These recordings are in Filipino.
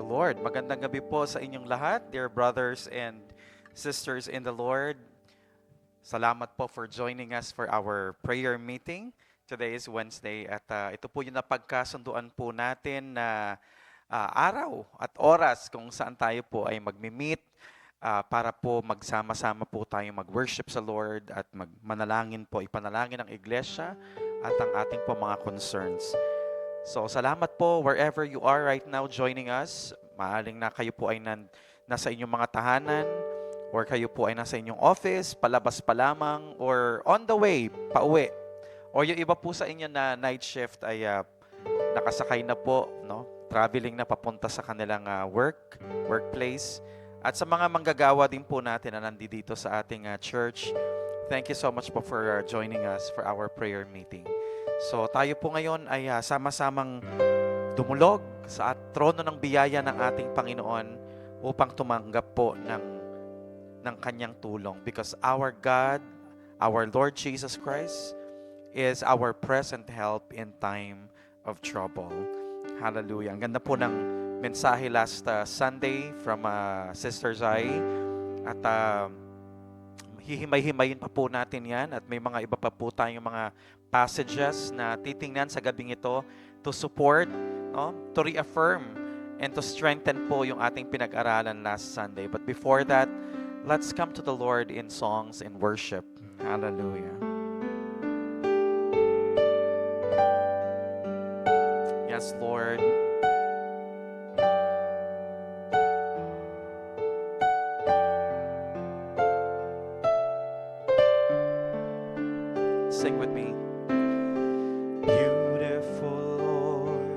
Lord. Magandang gabi po sa inyong lahat, dear brothers and sisters in the Lord. Salamat po for joining us for our prayer meeting. Today is Wednesday at ito po yung napagkasunduan po natin na araw at oras kung saan tayo po ay magmi-meet para po magsama-sama po tayong mag-worship sa Lord at magmanalangin po, ipanalangin ang iglesia at ang ating po mga concerns. So, salamat po wherever you are right now joining us. Maaring na kayo po ay nasa inyong mga tahanan or kayo po ay nasa inyong office, palabas pa lamang, or on the way, pauwi. Or yung iba po sa inyo na night shift ay nakasakay na po, no? Traveling na papunta sa kanilang workplace. At sa mga manggagawa din po natin na nandito sa ating church, thank you so much po for joining us for our prayer meeting. So tayo po ngayon ay sama-samang dumulog sa trono ng biyaya ng ating Panginoon upang tumanggap po ng kanyang tulong. Because our God, our Lord Jesus Christ, is our present help in time of trouble. Hallelujah. Ang ganda po ng mensahe last Sunday from Sister Zai. At hihimay-himayin pa po natin yan at may mga iba pa po tayong mga passages na titingnan sa gabing ito to support, no, to reaffirm and to strengthen po yung ating pinag-aralan last Sunday. But before that, let's come to the Lord in songs and worship. Hallelujah. Yes, Lord. Sing with me. Beautiful Lord,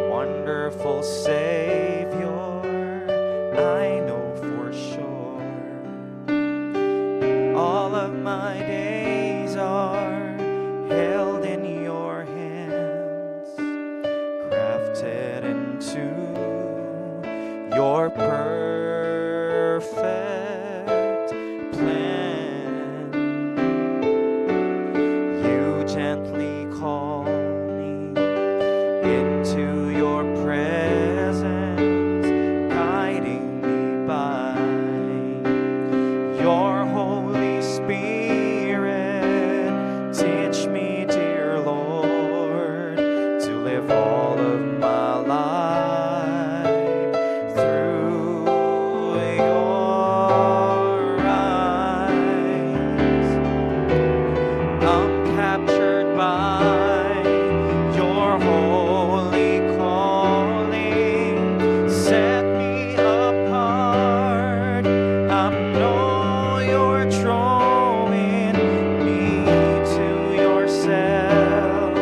wonderful Savior, I know for sure all of my days are held in your hands, crafted into your perfect plan. You gently call me into your presence, guiding me by your Holy Spirit. Teach me, dear Lord, to live all of my life through your eyes. I'm captured by your holy calling. Set me apart. I know you're drawing me to yourself.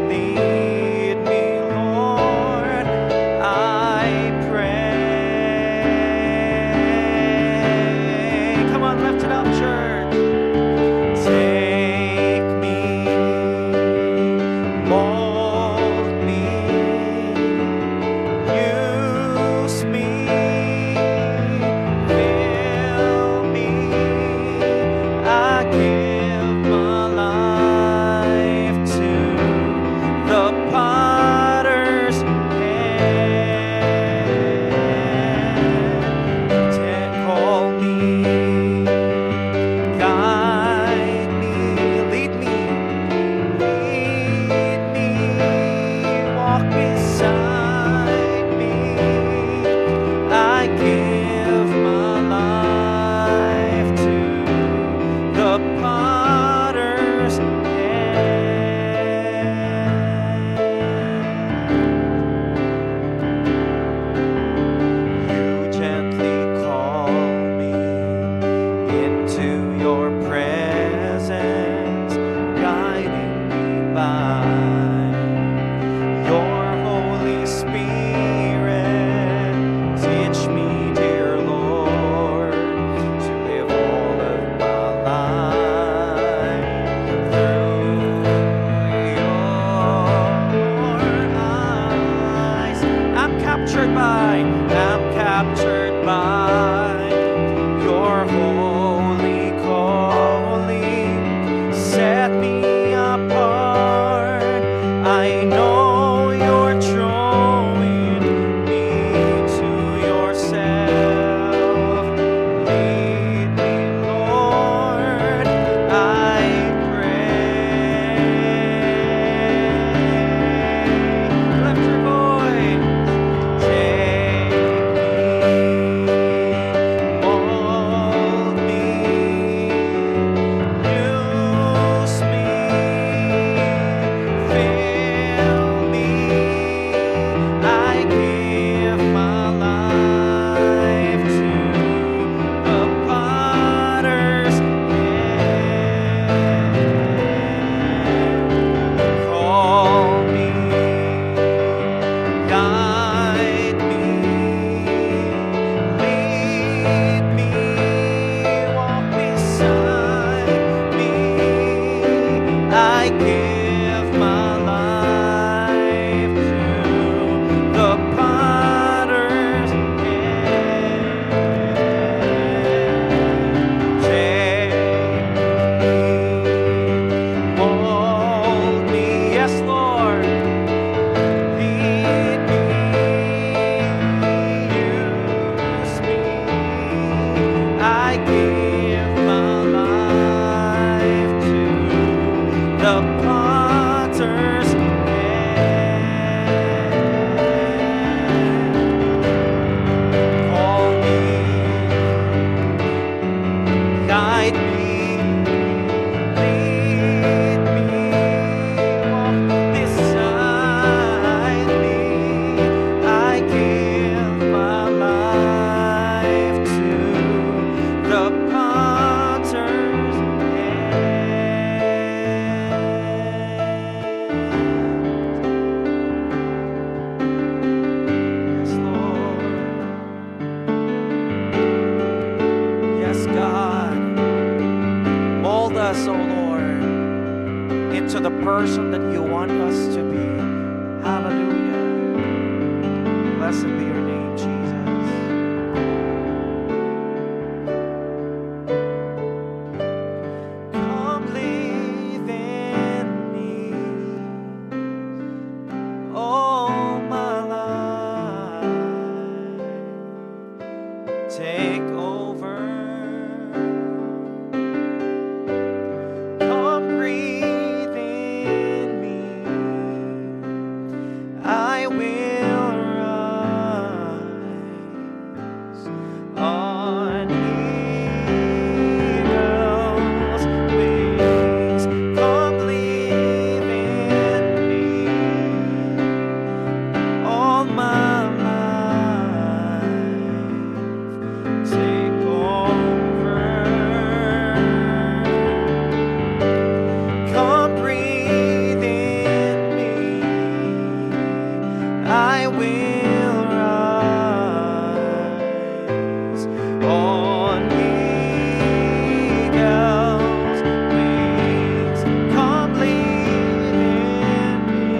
Lead me, Lord, I pray. Come on, lift it up, church. Take me, mold me, use me, fill me. I give my life to the potter's hand. Call me, give my life to the potter's hand. Call me, guide me, lead me, walk beside me. I give my life to the potter's hand. Yes, Lord. Yes, God. Mold us, O Lord, into the person that you want us to be. Hallelujah. Blessed be your name, Jesus. Come live in me, all my life. Take over. Come breathe in me. I will rise on eagle's wings. Come live in me, all my life. Take over. Come breathe in me. I will rise on eagle's wings. Come live in me,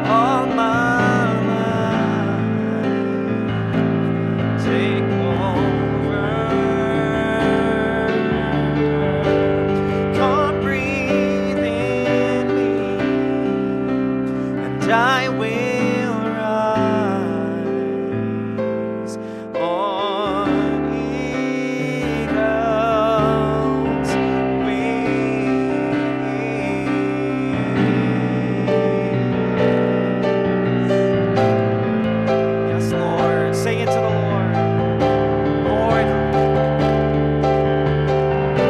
all my life. Take over. Come breathe in me, and I will rise on eagle's wings. Yes, Lord. Sing it to the Lord. Lord,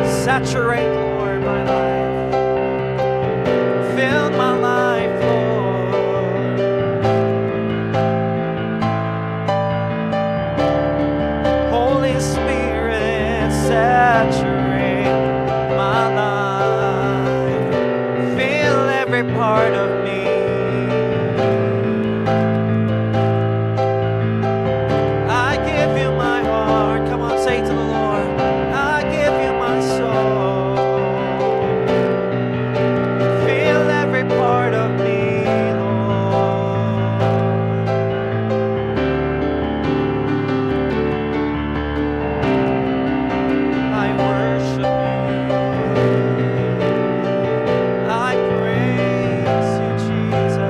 saturate, Lord, my life. Fill my life, Lord. Holy Spirit, saturate my life. Fill every part of me. I give you my heart. Come on, say to the Lord. I give you my soul. Fill every part of me, Lord. I worship you. I praise you, Jesus.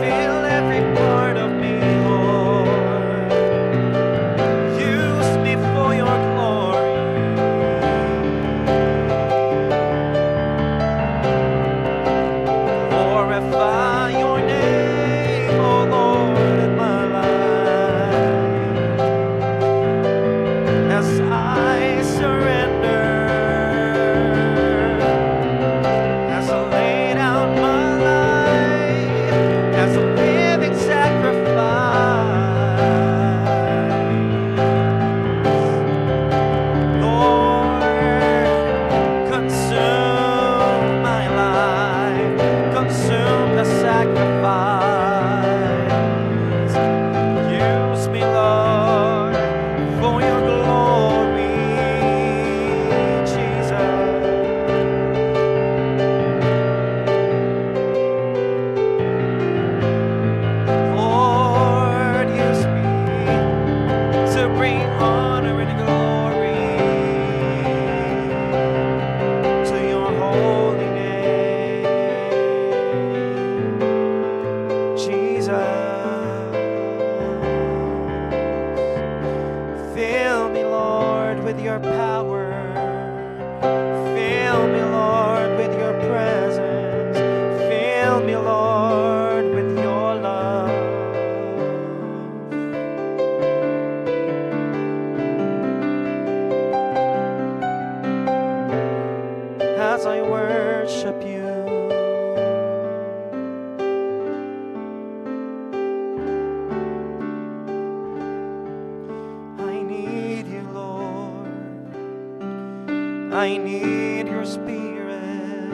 Fill every part of me, Lord. Use me for your glory. Glorify your name, O Lord, in my life. As I surrender, as I lay down my life, as a living sacrifice. Lord, consume my life, consume the sacrifice. I need your Spirit.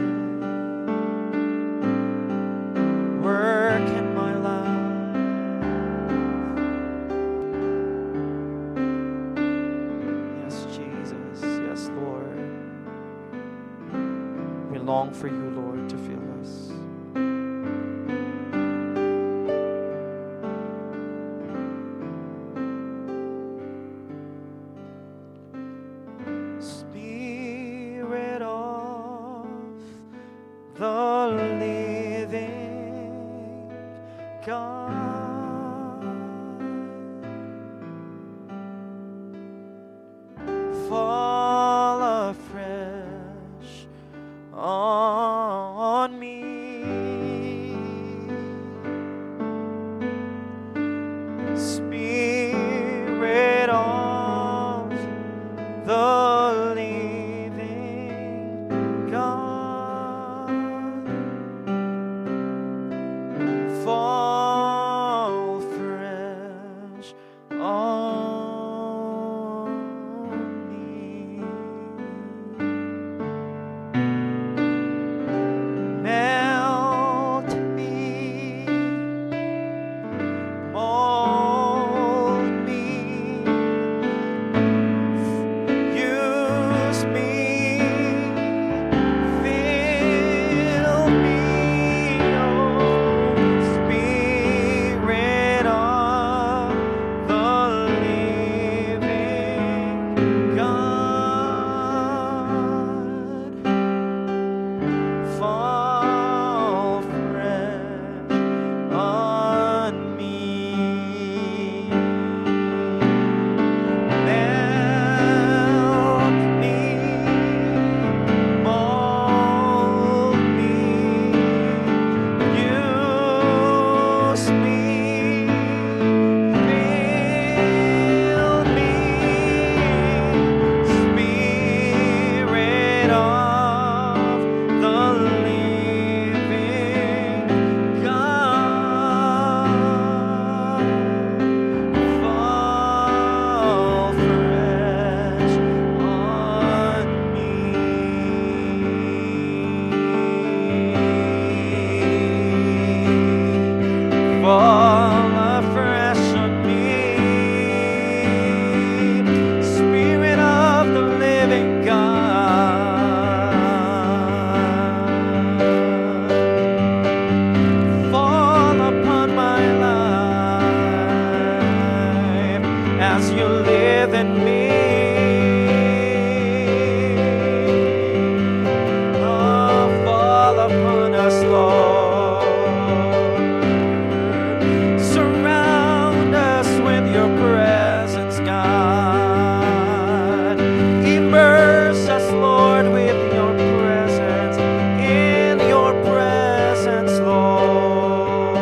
Work in my life. Yes, Jesus. Yes, Lord. We long for you, Lord, to fill us. Spirit of the living God, fall afresh on me. Spirit of the living God, fall fresh on me. Melt me, mold me, use me, fill me, oh Spirit of the living God, fall fresh on me. Melt me, mold me, use me, fill me, Spirit of the living God, fall fresh on me. Fall afresh on me, Spirit of the living God, fall upon my life as you live in me. Oh, fall upon us, Lord. Surround us with your presence, God. Immerse us, Lord, with your presence. In your presence, Lord.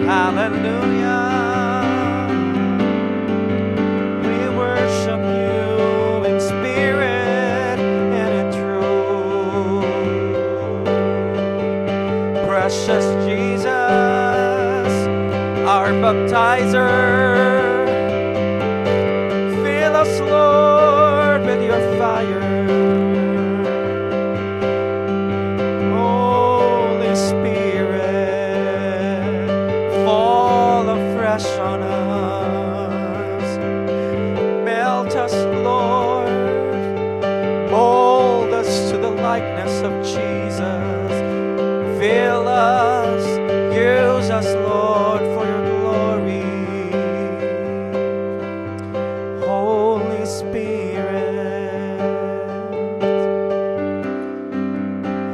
Hallelujah. We worship you in spirit and in truth. Precious Jesus, our baptizer, fill us, Lord, with your fire. Holy Spirit, fall afresh on us. Melt us, Lord, mold us to the likeness of Jesus. Fill us, use us, Lord, for your glory. Holy Spirit,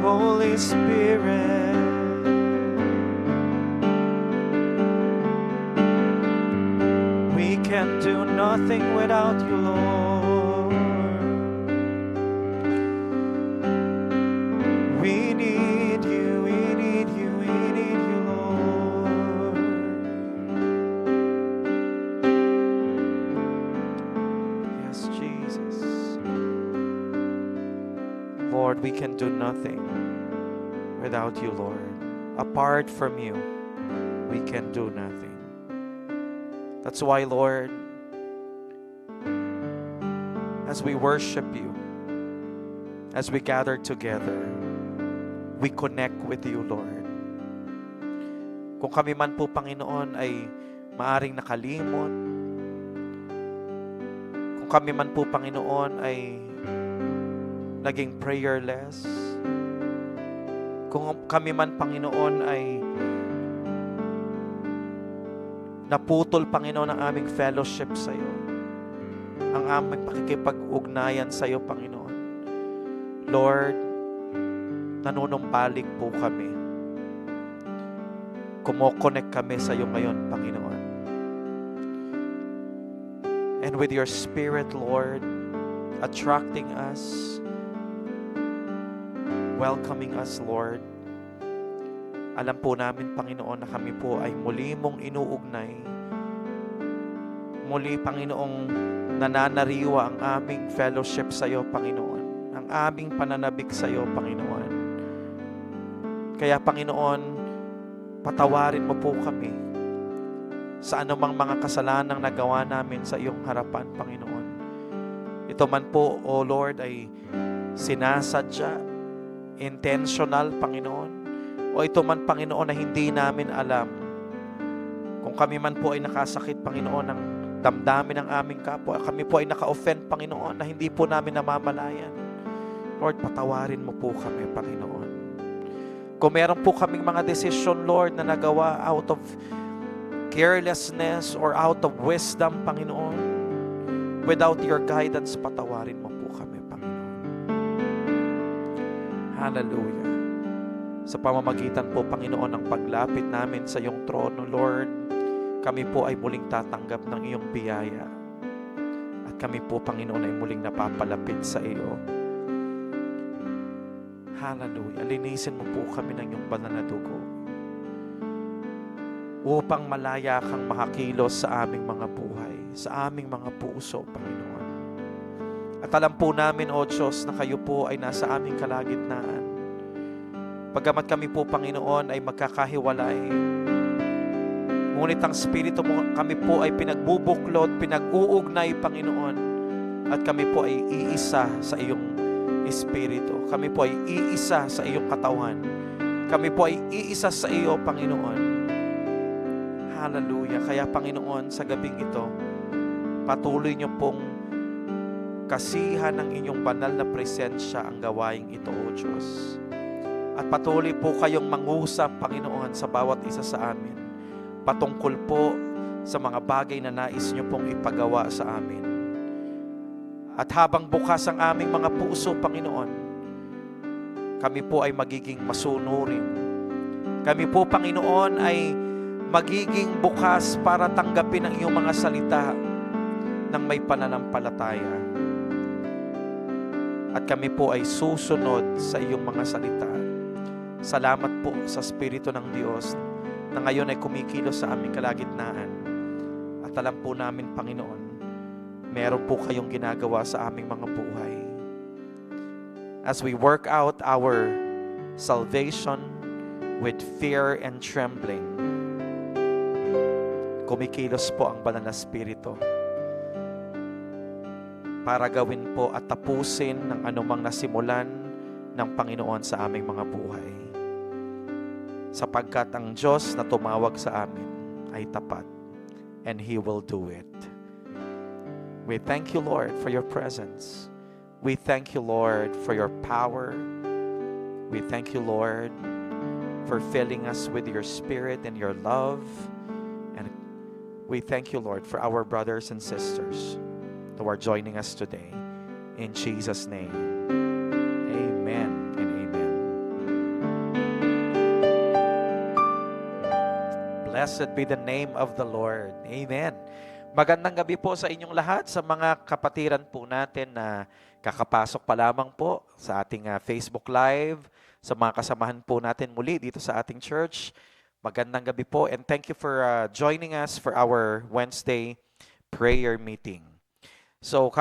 Holy Spirit, we can do nothing without you, Lord. We need you, we need you, we need you, Lord. Yes, Jesus. Lord, we can do nothing without you, Lord. Apart from you, we can do nothing. That's why, Lord, as we worship you, as we gather together, we connect with you, Lord. Kung kami man po, Panginoon, ay maaring nakalimot, kung kami man po, Panginoon, ay naging prayerless, kung kami man, Panginoon, ay naputol, Panginoon, ang aming fellowship sa iyo, ang aming pakikipag-ugnayan sa iyo, Panginoon. Lord, nanunumbalik po kami. Kumokonek kami sa iyo ngayon, Panginoon. And with your Spirit, Lord, attracting us, welcoming us, Lord, alam po namin, Panginoon, na kami po ay muli mong inuugnay. Muli, Panginoong, nananariwa ang aming fellowship sa iyo, Panginoon. Ang aming pananabik sa iyo, Panginoon. Kaya, Panginoon, patawarin mo po kami sa anumang mga kasalanang nagawa namin sa iyong harapan, Panginoon. Ito man po, O Lord, ay sinasadya, intentional, Panginoon. O ito man, Panginoon, na hindi namin alam. Kung kami man po ay nakasakit, Panginoon, ng damdamin ng aming kapwa, kami po ay naka-offend, Panginoon, na hindi po namin namamalayan. Lord, patawarin mo po kami, Panginoon. Kung meron po kaming mga decision, Lord, na nagawa out of carelessness or out of wisdom, Panginoon, without your guidance, patawarin mo po kami, Panginoon. Hallelujah. Sa pamamagitan po, Panginoon, ng paglapit namin sa iyong trono, Lord, kami po ay muling tatanggap ng iyong biyaya. At kami po, Panginoon, ay muling napapalapit sa iyo. Hallelujah. Linisin mo po kami ng iyong banal na dugo upang malaya kang makakilos sa aming mga buhay, sa aming mga puso, Panginoon. At alam po namin, O Diyos, na kayo po ay nasa aming kalagitnaan. Pagamat kami po, Panginoon, ay magkakahiwalay, ngunit ang Espiritu mo, kami po ay pinagbubuklod, pinag-uugnay, Panginoon, at kami po ay iisa sa iyong Espiritu. Kami po ay iisa sa iyong katawan. Kami po ay iisa sa iyo, Panginoon. Hallelujah. Kaya, Panginoon, sa gabing ito, patuloy niyo pong kasihan ng inyong banal na presensya ang gawaing ito, O Diyos. At patuloy po kayong mangusap, Panginoon, sa bawat isa sa amin, patungkol po sa mga bagay na nais niyo pong ipagawa sa amin. At habang bukas ang aming mga puso, Panginoon, kami po ay magiging masunurin. Kami po, Panginoon, ay magiging bukas para tanggapin ang iyong mga salita ng may pananampalataya. At kami po ay susunod sa iyong mga salita. Salamat po sa Espiritu ng Diyos na ngayon ay kumikilos sa aming kalagitnaan. At alam po namin, Panginoon, meron po kayong ginagawa sa aming mga buhay. As we work out our salvation with fear and trembling, kumikilos po ang banal na Espiritu para gawin po at tapusin ng anumang nasimulan ng Panginoon sa aming mga buhay. Sapagkat ang Diyos na tumawag sa amin ay tapat, and He will do it. We thank you, Lord, for your presence. We thank you, Lord, for your power. We thank you, Lord, for filling us with your Spirit and your love. And we thank you, Lord, for our brothers and sisters who are joining us today. In Jesus' name, amen and amen. Blessed be the name of the Lord. Amen. Magandang gabi po sa inyong lahat, sa mga kapatiran po natin na kakapasok pa lamang po sa ating Facebook Live, sa mga kasamahan po natin muli dito sa ating church. Magandang gabi po, and thank you for joining us for our Wednesday prayer meeting. So,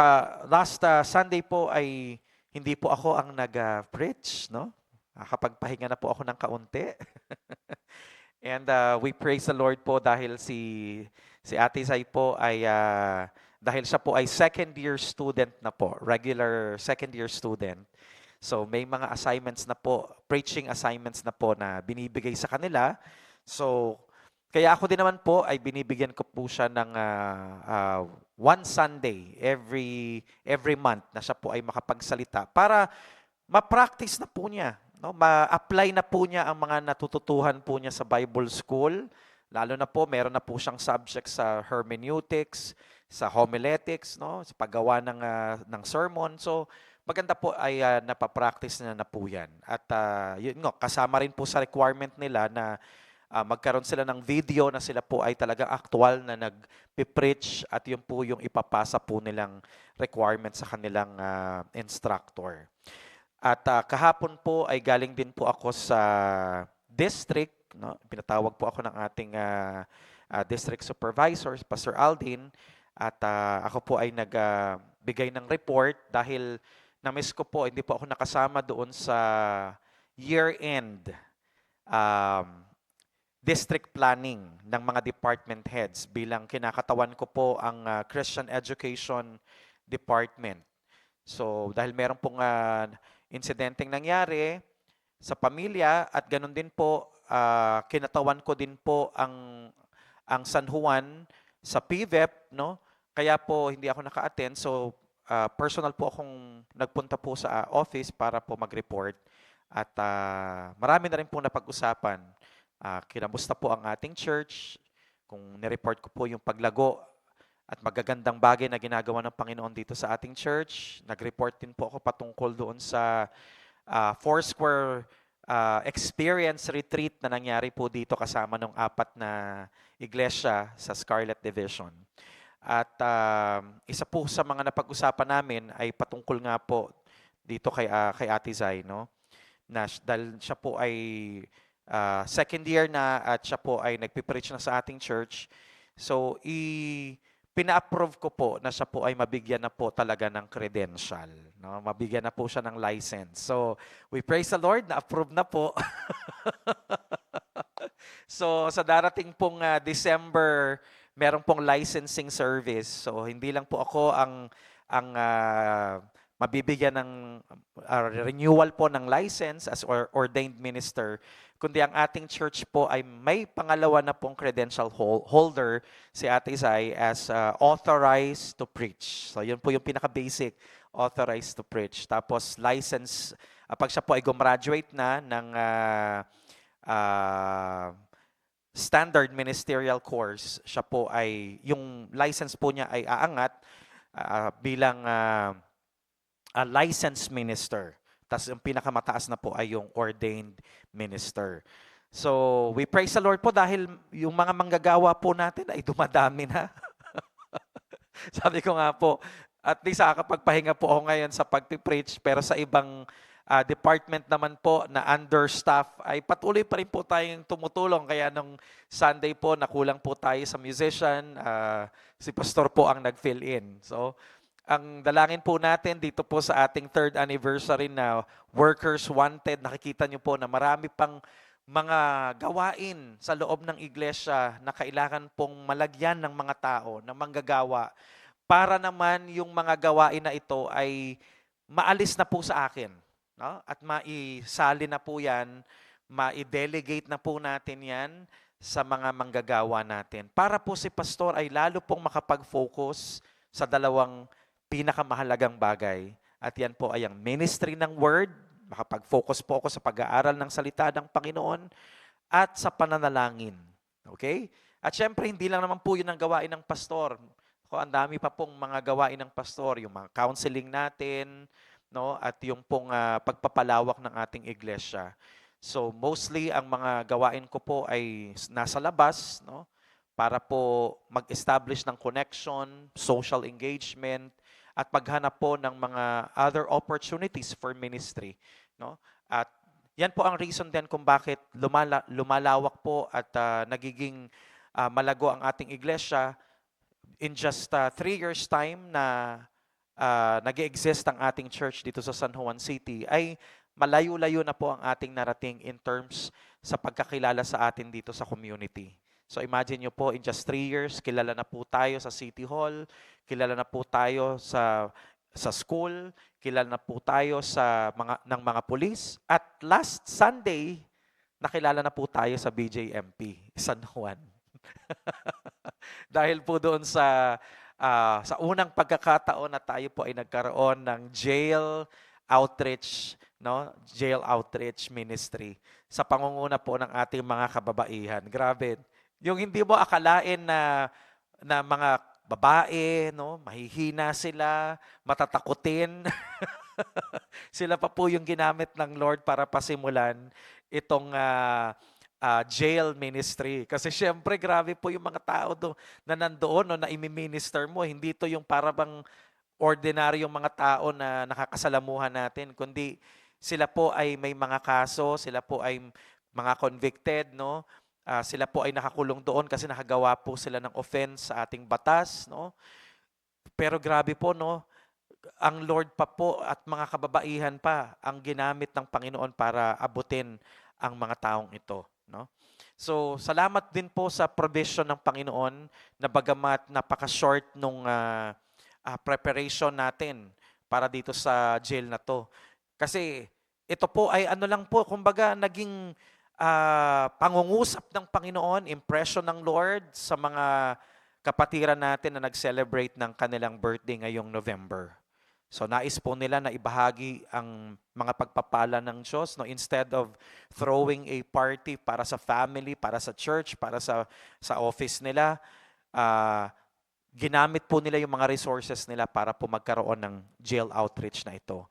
last Sunday po ay hindi po ako ang nag-preach, no? Nakapagpahinga na po ako ng kaunti. And we praise the Lord po dahil si Ate Sai po ay dahil siya po ay second year student na po, regular second year student. So may mga assignments na po, preaching assignments na po na binibigay sa kanila. So kaya ako din naman po ay binibigyan ko po siya ng one Sunday every month na siya po ay makapagsalita para ma-practice na po niya, no? Ma-apply na po niya ang mga natututuhan po niya sa Bible School. Lalo na po, meron na po siyang subject sa hermeneutics, sa homiletics, no? Sa paggawa ng sermon. So, maganda po ay napapractice na po yan. At yun nga, kasama rin po sa requirement nila na magkaroon sila ng video na sila po ay talagang aktual na nag-preach at yun po yung ipapasa po nilang requirement sa kanilang instructor. At kahapon po ay galing din po ako sa district, no? Pinatawag po ako ng ating district supervisor, Pastor Aldin, at ako po ay nagbigay ng report dahil na-miss ko po, hindi po ako nakasama doon sa year-end district planning ng mga department heads bilang kinakatawan ko po ang Christian Education Department. So dahil meron pong insidenteng nangyari sa pamilya at ganun din po kinatawan ko din po ang San Juan sa PVEP, no? Kaya po hindi ako naka-attend, so personal po akong nagpunta po sa office para po mag-report at marami na rin po napag-usapan. Kinamusta po ang ating church, kung nireport ko po yung paglago at magagandang bagay na ginagawa ng Panginoon dito sa ating church. Nag-report din po ako patungkol doon sa Foursquare experience retreat na nangyari po dito kasama ng 4 na iglesia sa Scarlet Division. At isa po sa mga napag-usapan namin ay patungkol nga po dito kay Ate Zai, no? Dahil siya po ay second year na at siya po ay nagpipreach na sa ating church. So, pina-approve ko po na siya po ay mabigyan na po talaga ng credential. No? Mabigyan na po siya ng license. So, we praise the Lord, na-approve na po. So, sa darating pong December, meron pong licensing service. So, hindi lang po ako ang mabibigyan ng renewal po ng license as ordained minister, kundi ang ating church po ay may pangalawa na pong credential holder, si Ate Zai, as authorized to preach. So yun po yung pinaka-basic, authorized to preach. Tapos license, pag siya po ay gumraduate na ng standard ministerial course, siya po ay, yung license po niya ay aangat bilang a licensed minister. Tapos yung pinakamataas na po ay yung ordained minister. So, we praise the Lord po dahil yung mga manggagawa po natin ay dumadami na. Sabi ko nga po, at least nakakapagpahinga po ako ngayon sa pagpipreach, pero sa ibang department naman po na understaff ay patuloy pa rin po tayong tumutulong. Kaya nung Sunday po, nakulang po tayo sa musician, si Pastor po ang nag-fill in. So, ang dalangin po natin dito po sa ating 3rd anniversary na Workers Wanted, nakikita nyo po na marami pang mga gawain sa loob ng iglesia na kailangan pong malagyan ng mga tao, ng manggagawa, para naman yung mga gawain na ito ay maalis na po sa akin, no? At maisali na po yan, ma-delegate na po natin yan sa mga manggagawa natin. Para po si Pastor ay lalo pong makapag-focus sa dalawang pinakamahalagang bagay. At yan po ay ang ministry ng Word, makapag-focus po ako sa pag-aaral ng salita ng Panginoon at sa pananalangin. Okay? At syempre, hindi lang naman po yun ang gawain ng pastor. Ang dami pa pong mga gawain ng pastor, yung mga counseling natin, no? At yung pong pagpapalawak ng ating iglesia. So mostly ang mga gawain ko po ay nasa labas, no? Para po mag-establish ng connection, social engagement, at maghanap po ng mga other opportunities for ministry, no? At yan po ang reason din kung bakit lumalawak po at nagiging malago ang ating iglesia. In just 3 years time na nag-exist ang ating church dito sa San Juan City, ay malayo-layo na po ang ating narating in terms sa pagkakilala sa atin dito sa community. So imagine nyo po, in just 3 years, kilala na po tayo sa City Hall, kilala na po tayo sa school, kilala na po tayo ng mga pulis. At last Sunday, nakilala na po tayo sa BJMP, San Juan. Dahil po doon sa unang pagkakataon na tayo po ay nagkaroon ng jail outreach, no? Jail outreach ministry sa pangunguna po ng ating mga kababaihan. Grabe. Yung hindi mo akalain na mga babae, no? Mahihina sila, matatakutin. Sila pa po yung ginamit ng Lord para pasimulan itong jail ministry. Kasi syempre, grabe po yung mga tao na nandoon, no, na imi-minister mo. Hindi to yung parang ordinaryong mga tao na nakakasalamuhan natin, kundi sila po ay may mga kaso, sila po ay mga convicted, no? Sila po ay nakakulong doon kasi nakagawa po sila ng offense sa ating batas, no? Pero grabe po, no? Ang Lord pa po at mga kababaihan pa ang ginamit ng Panginoon para abutin ang mga taong ito, no? So, salamat din po sa provision ng Panginoon na bagamat napaka-short nung preparation natin para dito sa jail na to. Kasi ito po ay ano lang po, kumbaga naging pangungusap ng Panginoon, impression ng Lord sa mga kapatiran natin na nag-celebrate ng kanilang birthday ngayong November. So nais po nila na ibahagi ang mga pagpapala ng Diyos, no? Instead of throwing a party para sa family, para sa church, para sa office nila, ginamit po nila yung mga resources nila para po magkaroon ng jail outreach na ito.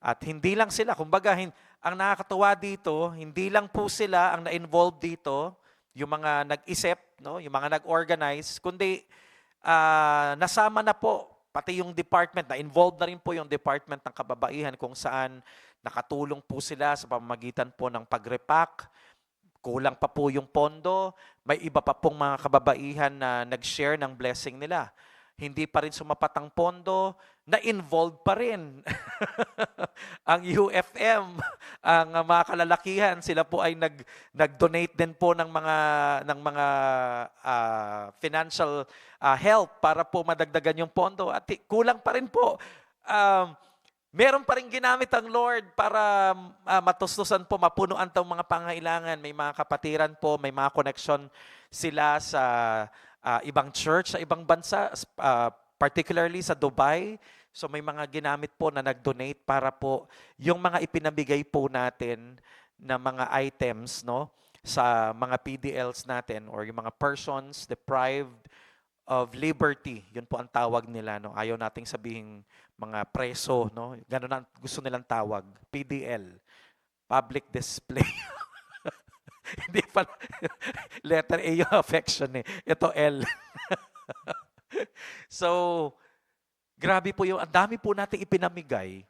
At hindi lang sila, kumbaga, ang nakakatuwa dito, hindi lang po sila ang na-involve dito, yung mga nag-isip, no? Yung mga nag-organize, kundi nasama na po pati yung department, na-involved na rin po yung department ng kababaihan kung saan nakatulong po sila sa pamamagitan po ng pag-repack. Kulang pa po yung pondo. May iba pa pong mga kababaihan na nag-share ng blessing nila. Hindi pa rin sumapat ang pondo, na-involved pa rin ang UFM, ang mga kalalakihan. Sila po ay nag-donate din po ng mga financial help para po madagdagan yung pondo. At kulang pa rin po. Meron pa rin ginamit ang Lord para matustusan po, mapunuan tong mga pangailangan. May mga kapatiran po, may mga connection sila sa ibang church, sa ibang bansa, particularly sa Dubai. So may mga ginamit po na nag-donate para po yung mga ipinabigay po natin na mga items, no, sa mga PDLs natin or yung mga persons deprived of liberty. Yun po ang tawag nila, no. Ayaw nating sabihin mga preso, no. Ganun ang gusto nilang tawag, PDL. Public display. Hindi pa letter A yung affection eh. Ito L. So, grabe po yung, ang dami po nating ipinamigay.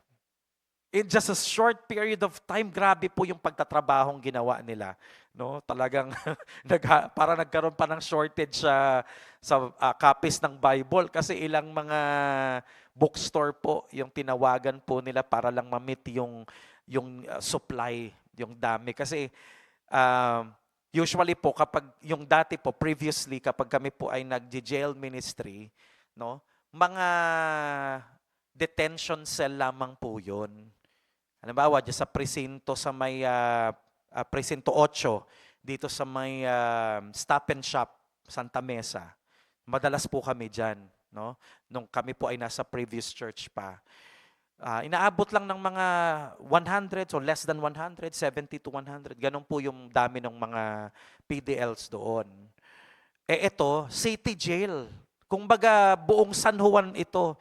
In just a short period of time, grabe po yung pagtatrabahong ginawa nila. No? Talagang para nagkaroon pa ng shortage sa copies ng Bible kasi ilang mga bookstore po yung tinawagan po nila para lang ma-meet yung supply, yung dami. Kasi usually po kapag yung dati po previously kapag kami po ay nag-jail ministry, no, mga detention cell lamang po 'yon. Halimbawa, diyan sa presinto sa may presinto 8 dito sa may Stop and Shop Santa Mesa. Madalas po kami diyan, no, nung kami po ay nasa previous church pa. Inaabot lang ng mga 100 o less than 100, 70 to 100. Ganun po yung dami ng mga PDLs doon. Ito, city jail. Kumbaga, buong San Juan ito.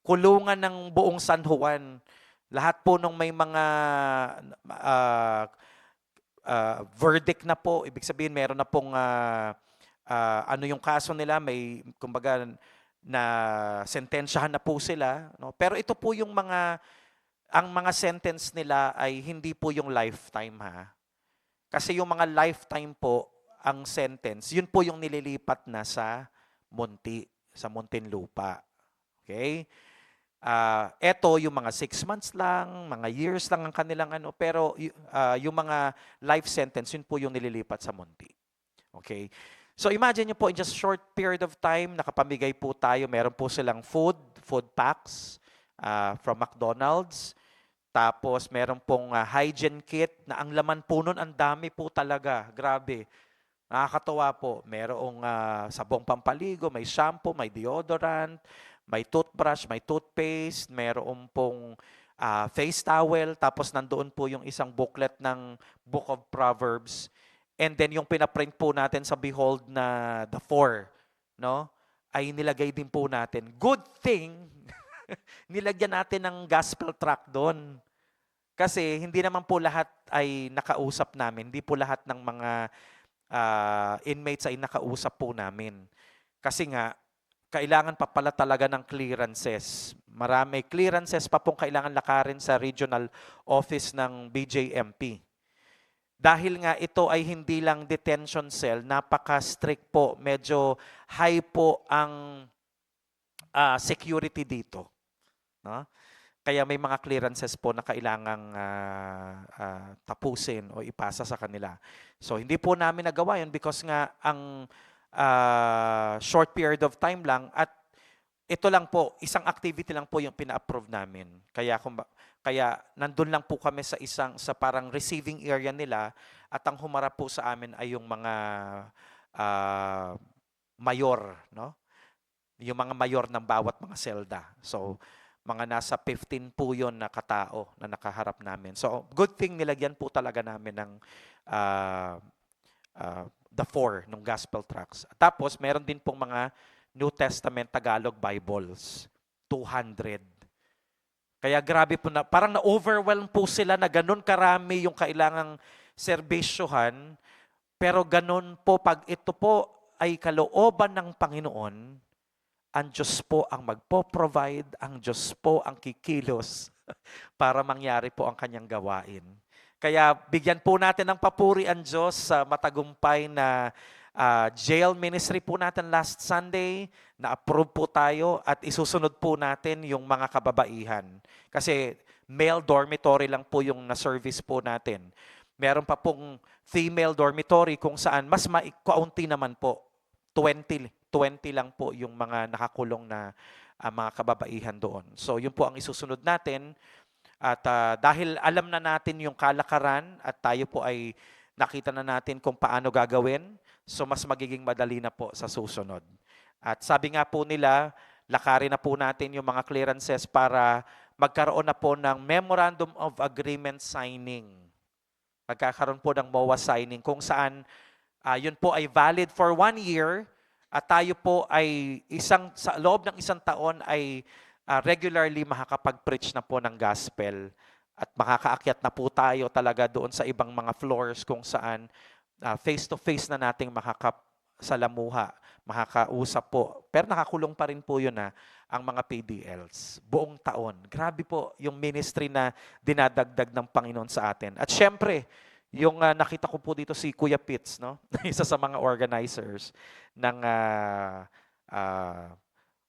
Kulungan ng buong San Juan. Lahat po nung may mga verdict na po, ibig sabihin meron na pong ano yung kaso nila, may kumbaga na sentensyahan na po sila, no? Pero ito po yung ang mga sentence nila ay hindi po yung lifetime, ha. Kasi yung mga lifetime po ang sentence, yun po yung nililipat na sa Muntinlupa. Okay? Eto yung mga 6 months lang, mga years lang ang kanilang ano, pero yung mga life sentence, yun po yung nililipat sa Munti. Okay? So imagine nyo po, in just short period of time, nakapamigay po tayo. Meron po silang food packs from McDonald's. Tapos meron pong hygiene kit na ang laman po nun, ang dami po talaga. Grabe. Nakakatuwa po. Merong sabong pampaligo, may shampoo, may deodorant, may toothbrush, may toothpaste, meron pong face towel, tapos nandoon po yung isang booklet ng Book of Proverbs. And then yung pinaprint po natin sa Behold na the four, no? Ay nilagay din po natin. Good thing, nilagyan natin ng gospel tract doon. Kasi hindi naman po lahat ay nakausap namin. Hindi po lahat ng mga inmates ay nakausap po namin. Kasi nga, kailangan pa pala talaga ng clearances. Marami clearances pa pong kailangan lakarin sa regional office ng BJMP. Dahil nga ito ay hindi lang detention cell, napaka-strict po, medyo high po ang security dito. No? Kaya may mga clearances po na kailangang tapusin o ipasa sa kanila. So hindi po namin nagawa yun because nga ang short period of time lang at ito lang po, isang activity lang po yung pina-approve namin. Kaya nandun lang po kami sa parang receiving area nila at ang humarap po sa amin ay yung mga mayor, no? Yung mga mayor ng bawat mga selda. So, mga nasa 15 po yun na katao na nakaharap namin. So, good thing nilagyan po talaga namin ng the four, ng gospel tracts. Tapos, meron din pong mga New Testament Tagalog Bibles. 200. Kaya grabe po na, parang na-overwhelm po sila na ganun karami yung kailangang serbisyohan. Pero ganun po, pag ito po ay kalooban ng Panginoon, ang Diyos po ang magpo-provide, ang Diyos po ang kikilos para mangyari po ang kanyang gawain. Kaya bigyan po natin ng papuri ang Diyos sa matagumpay na jail ministry po natin last Sunday, na-approve po tayo at isusunod po natin yung mga kababaihan. Kasi male dormitory lang po yung na-service po natin. Meron pa pong female dormitory kung saan mas kaunti naman po. 20 lang po yung mga nakakulong na mga kababaihan doon. So yun po ang isusunod natin. At dahil alam na natin yung kalakaran at tayo po ay nakita na natin kung paano gagawin, so mas magiging madali na po sa susunod. At sabi nga po nila, lakarin na po natin yung mga clearances para magkaroon na po ng Memorandum of Agreement signing. Magkakaroon po ng MOA signing kung saan yun po ay valid for 1 year at tayo po ay sa loob ng 1 taon ay regularly makakapag-preach na po ng gospel at makakaakyat na po tayo talaga doon sa ibang mga floors kung saan face-to-face na nating makakasalamuha, makakausap po. Pero nakakulong pa rin po yun ang mga PDLs. Buong taon. Grabe po yung ministry na dinadagdag ng Panginoon sa atin. At syempre, yung nakita ko po dito si Kuya Pitts, no? Isa sa mga organizers ng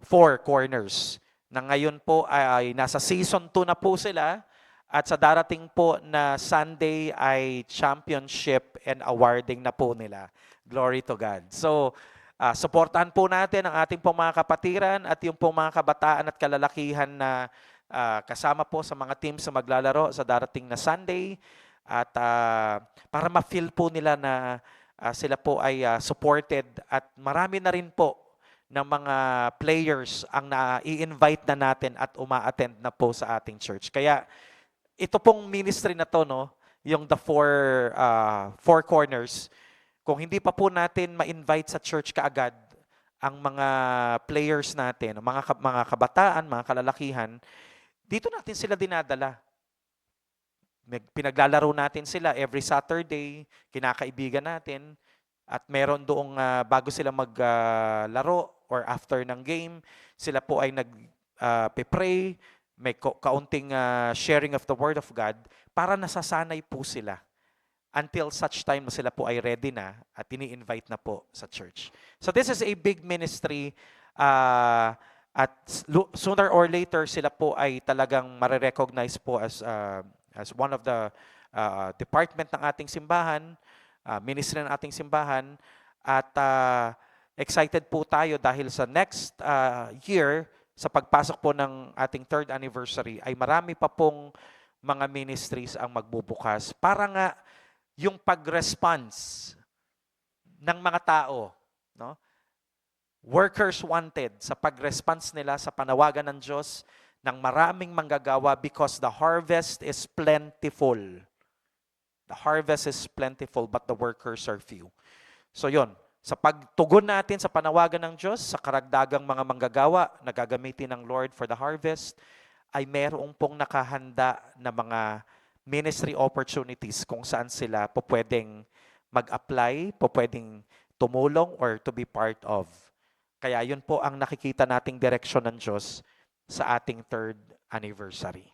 Four Corners. Na ngayon po ay nasa season 2 na po sila. At sa darating po na Sunday ay championship and awarding na po nila. Glory to God. So, suportahan po natin ang ating pong mga kapatiran at yung pong mga kabataan at kalalakihan na kasama po sa mga teams na maglalaro sa darating na Sunday. At para ma-feel po nila na sila po ay supported at marami na rin po ng mga players ang na-i-invite na natin at uma-attend na po sa ating church. Kaya, ito pong ministry na to, no, yung the four corners, kung hindi pa po natin ma-invite sa church kaagad ang mga players natin, mga kabataan, mga kalalakihan, dito natin sila dinadala. Pinaglalaro natin sila every Saturday, kinakaibigan natin, at meron doong bago sila maglaro or after ng game, sila po ay nag-pray, may kaunting sharing of the Word of God para nasasanay po sila until such time na sila po ay ready na at ini-invite na po sa church. So this is a big ministry at sooner or later sila po ay talagang marirecognize po as one of the department ng ating simbahan, ministry ng ating simbahan At excited po tayo dahil sa next year, sa pagpasok po ng ating third anniversary, ay marami pa pong mga ministries ang magbubukas para nga yung pag-response ng mga tao, no? Workers wanted sa pag-response nila sa panawagan ng Diyos ng maraming manggagawa because the harvest is plentiful. The harvest is plentiful but the workers are few. So yon, sa pagtugon natin sa panawagan ng Diyos, sa karagdagang mga manggagawa na gagamitin ng Lord for the harvest, ay merong pong nakahanda na mga ministry opportunities kung saan sila po pwedeng mag-apply, po pwedeng tumulong or to be part of. Kaya yun po ang nakikita nating direksyon ng Diyos sa ating third anniversary.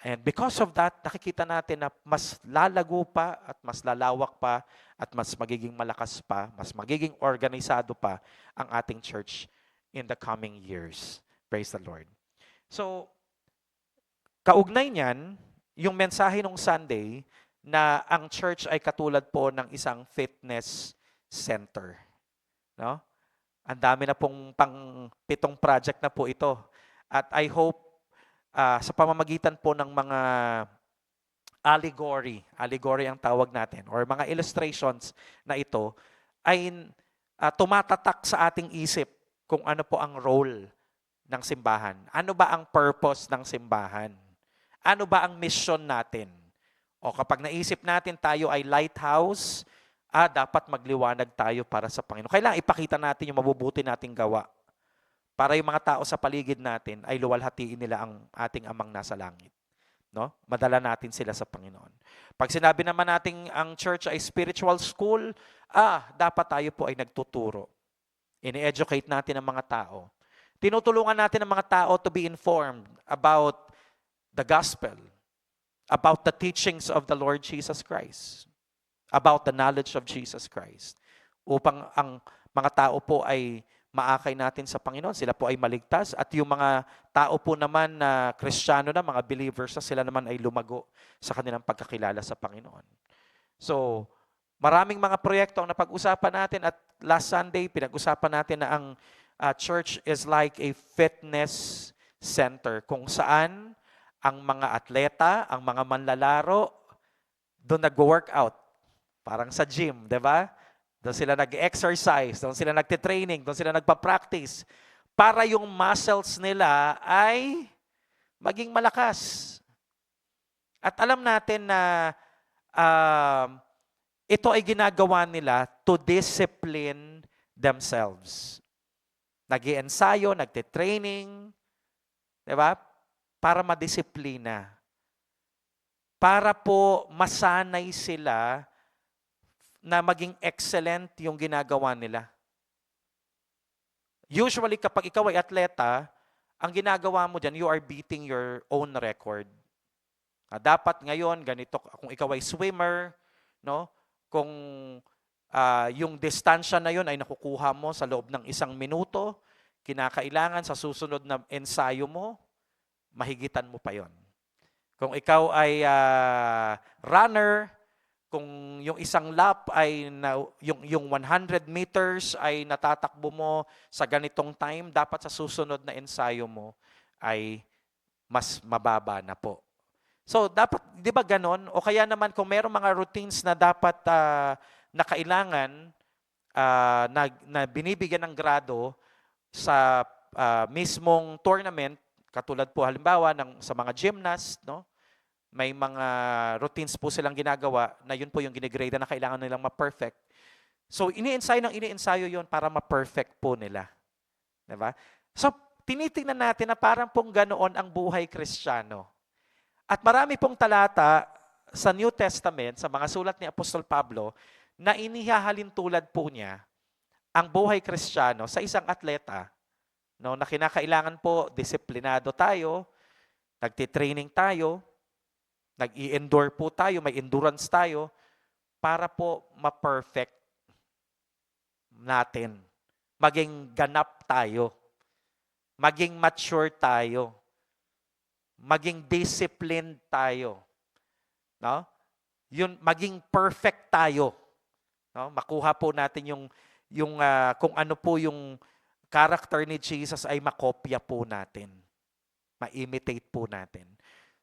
And because of that, nakikita natin na mas lalago pa at mas lalawak pa at mas magiging malakas pa, mas magiging organisado pa ang ating church in the coming years. Praise the Lord. So, kaugnay niyan, yung mensahe nung Sunday na ang church ay katulad po ng isang fitness center. No? Ang dami na pong pang-pitong project na po ito. At I hope sa pamamagitan po ng mga allegory ang tawag natin, or mga illustrations na ito, ay tumatatak sa ating isip kung ano po ang role ng simbahan. Ano ba ang purpose ng simbahan? Ano ba ang mission natin? O kapag naisip natin tayo ay lighthouse, dapat magliwanag tayo para sa Panginoon. Kailangan ipakita natin yung mabubuti nating gawa para yung mga tao sa paligid natin ay luwalhatiin nila ang ating amang nasa langit. No? Madala natin sila sa Panginoon. Pag sinabi naman natin ang church ay spiritual school, dapat tayo po ay nagtuturo. Ini-educate natin ang mga tao. Tinutulungan natin ang mga tao to be informed about the gospel, about the teachings of the Lord Jesus Christ, about the knowledge of Jesus Christ, upang ang mga tao po ay maakay natin sa Panginoon, sila po ay maligtas, at yung mga tao po naman na Kristiyano na, mga believers na, sila naman ay lumago sa kanilang pagkakilala sa Panginoon. So, maraming mga proyekto ang napag-usapan natin, at last Sunday, pinag-usapan natin na ang church is like a fitness center kung saan ang mga atleta, ang mga manlalaro, doon nag-workout. Parang sa gym, di ba? Doon sila nag-exercise, doon sila nagtitraining, doon sila nagpa-practice para yung muscles nila ay maging malakas. At alam natin na ito ay ginagawa nila to discipline themselves. Nag-iensayo, nagtitraining, di ba? Para madisiplina. Para po masanay sila na maging excellent yung ginagawa nila. Usually, kapag ikaw ay atleta, ang ginagawa mo dyan, you are beating your own record. Dapat ngayon, ganito, kung ikaw ay swimmer, no? Kung yung distansya na yun ay nakukuha mo sa loob ng 1 minuto, kinakailangan sa susunod na ensayo mo, mahigitan mo pa yon. Kung ikaw ay runner, kung yung isang lap ay yung 100 meters ay natatakbo mo sa ganitong time, dapat sa susunod na ensayo mo ay mas mababa na po. So dapat, 'di ba ganon? O kaya naman kung mayroong mga routines na dapat na kailangan na binibigyan ng grado sa mismong tournament, katulad po halimbawa sa mga gymnast, no? May mga routines po silang ginagawa na yun po yung ginigrade na kailangan nilang ma-perfect. So, iniensayo yun para ma-perfect po nila. Diba? So, tinitingnan natin na parang pong ganoon ang buhay Kristiyano. At marami pong talata sa New Testament, sa mga sulat ni Apostol Pablo, na inihahalin tulad po niya ang buhay Kristiyano sa isang atleta, no, na kinakailangan po disiplinado tayo, nagtitraining tayo, nag-i-endure po tayo, may endurance tayo para po ma-perfect natin. Maging ganap tayo. Maging mature tayo. Maging disciplined tayo. No? Yun, maging perfect tayo. No? Makuha po natin kung ano po yung character ni Jesus ay makopya po natin. Ma-imitate po natin.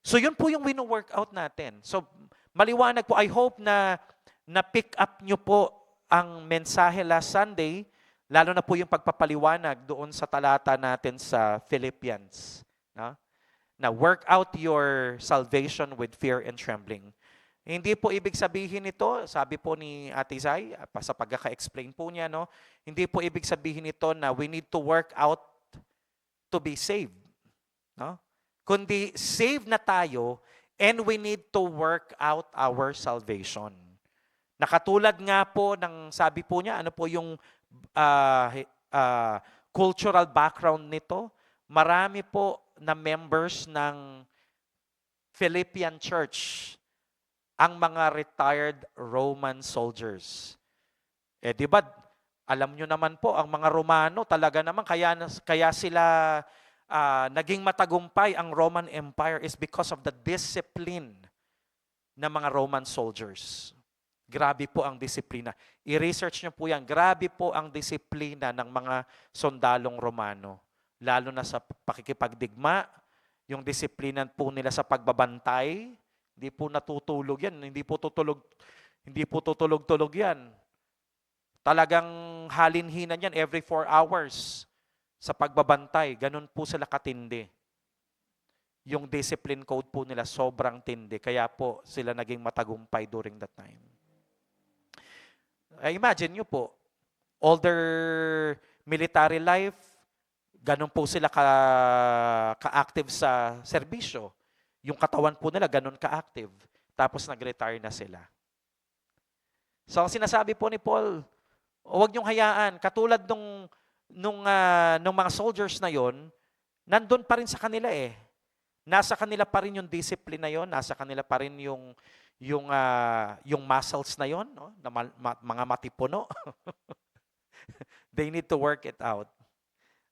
So yun po yung wino-workout natin. So maliwanag po, I hope na na-pick up nyo po ang mensahe last Sunday, lalo na po yung pagpapaliwanag doon sa talata natin sa Philippians. No? Na work out your salvation with fear and trembling. Hindi po ibig sabihin ito, sabi po ni Ate Zay, sa pagkaka-explain po niya, no? Hindi po ibig sabihin ito na we need to work out to be saved. No? Kundi save na tayo and we need to work out our salvation. Nakatulad nga po ng sabi po niya, ano po yung cultural background nito? Marami po na members ng Philippian Church ang mga retired Roman soldiers. Di ba, alam nyo naman po, ang mga Romano talaga naman, kaya sila naging matagumpay ang Roman Empire is because of the discipline ng mga Roman soldiers. Grabe po ang disiplina. I-research nyo po yan. Grabe po ang disiplina ng mga sundalong Romano. Lalo na sa pakikipagdigma, yung disiplina po nila sa pagbabantay, hindi po natutulog yan. Hindi po tutulog-tulog yan. Talagang halinhinan yan every 4 hours sa pagbabantay. Ganun po sila katindi. Yung discipline code po nila sobrang tindi. Kaya po sila naging matagumpay during that time. Imagine nyo po, older military life, ganun po sila ka-active sa serbisyo. Yung katawan po nila ganun ka-active. Tapos nag-retire na sila. So ang sinasabi po ni Paul, huwag niyong hayaan, katulad nung mga soldiers na yon, nandun pa rin sa kanila eh. Nasa kanila pa rin yung discipline na yon, nasa kanila pa rin yung muscles na yon, no? Na mga matipuno. They need to work it out.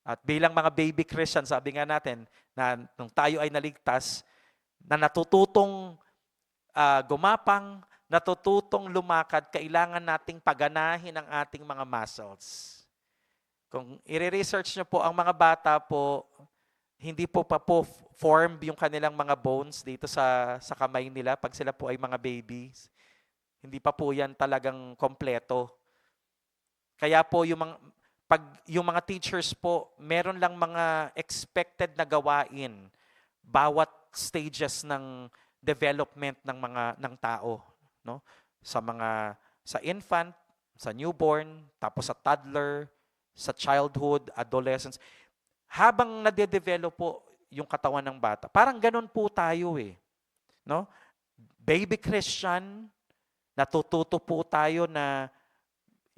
At bilang mga baby Christian, sabi nga natin, na nung tayo ay naligtas, na natututong gumapang, natututong lumakad, kailangan nating paganahin ang ating mga muscles. Kung i-research nyo po, ang mga bata po, hindi po pa po formed yung kanilang mga bones dito sa kamay nila pag sila po ay mga babies. Hindi pa po yan talagang kompleto. Kaya po yung mga teachers po, meron lang mga expected na gawain bawat stages ng development ng tao, no? Sa infant, sa newborn, tapos sa toddler, sa childhood, adolescence. Habang nade-develop po yung katawan ng bata, parang ganun po tayo eh, no? Baby Christian, natututo po tayo na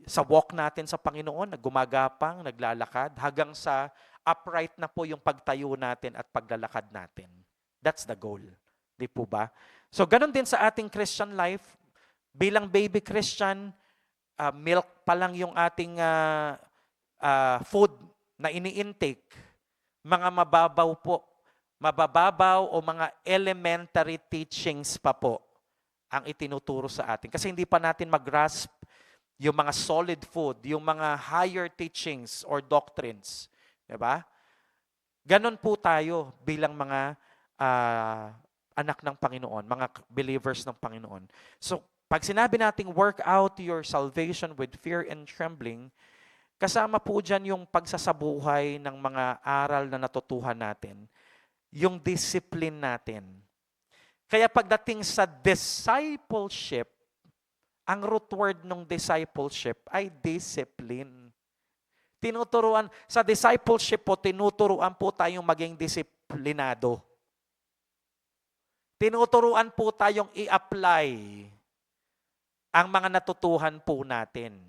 sa walk natin sa Panginoon, na gumagapang, naglalakad, hanggang sa upright na po yung pagtayo natin at paglalakad natin. That's the goal. Di po ba? So, ganun din sa ating Christian life. Bilang baby Christian, milk pa lang yung ating food na ini-intake. Mga mababaw o mga elementary teachings pa po ang itinuturo sa atin. Kasi hindi pa natin mag-grasp yung mga solid food, yung mga higher teachings or doctrines. Diba? Ganon po tayo bilang mga anak ng Panginoon, mga believers ng Panginoon. So, pag sinabi nating work out your salvation with fear and trembling, kasama po dyan yung pagsasabuhay ng mga aral na natutuhan natin, yung discipline natin. Kaya pagdating sa discipleship, ang root word ng discipleship ay discipline. Sa discipleship po, tinuturuan po tayong maging disiplinado. Tinuturuan po tayong i-apply ang mga natutuhan po natin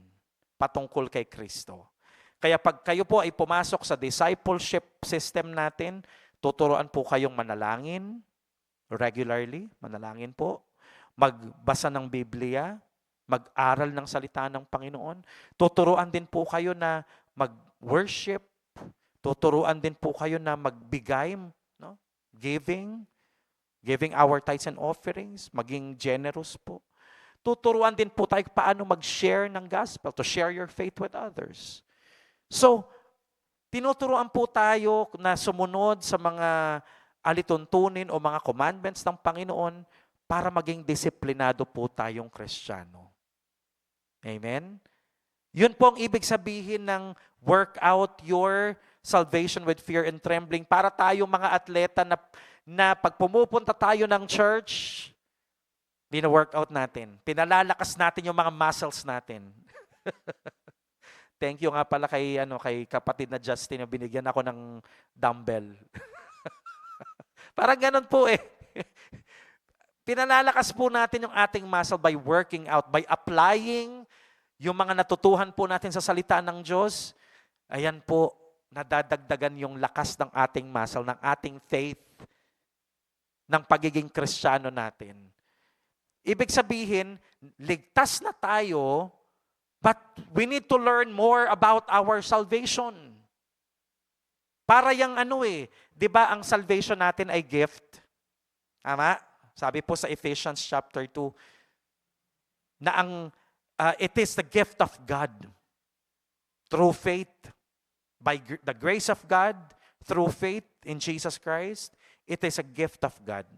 patungkol kay Kristo. Kaya pag kayo po ay pumasok sa discipleship system natin, tuturuan po kayong manalangin regularly, manalangin po, magbasa ng Biblia, mag-aral ng salita ng Panginoon. Tuturuan din po kayo na mag-worship, tuturuan din po kayo na magbigay, no? Giving our tithes and offerings, maging generous po. Tuturuan din po tayo paano mag-share ng gospel, to share your faith with others. So, tinuturuan po tayo na sumunod sa mga alituntunin o mga commandments ng Panginoon para maging disiplinado po tayong Kristiyano. Amen? Yun po ang ibig sabihin ng work out your salvation with fear and trembling. Para tayo mga atleta na pag pumupunta tayo ng church, workout natin. Pinalalakas natin yung mga muscles natin. Thank you nga pala kay kapatid na Justin na binigyan ako ng dumbbell. Parang ganun po eh. Pinalalakas po natin yung ating muscle by working out, by applying yung mga natutuhan po natin sa salita ng Diyos. Ayan po, nadadagdagan yung lakas ng ating muscle, ng ating faith, ng pagiging Kristiyano natin. Ibig sabihin, ligtas na tayo, but we need to learn more about our salvation. Para yung di ba ang salvation natin ay gift? Tama? Sabi po sa Ephesians chapter 2, na it is the gift of God. Through faith, by the grace of God, through faith in Jesus Christ, it is a gift of God.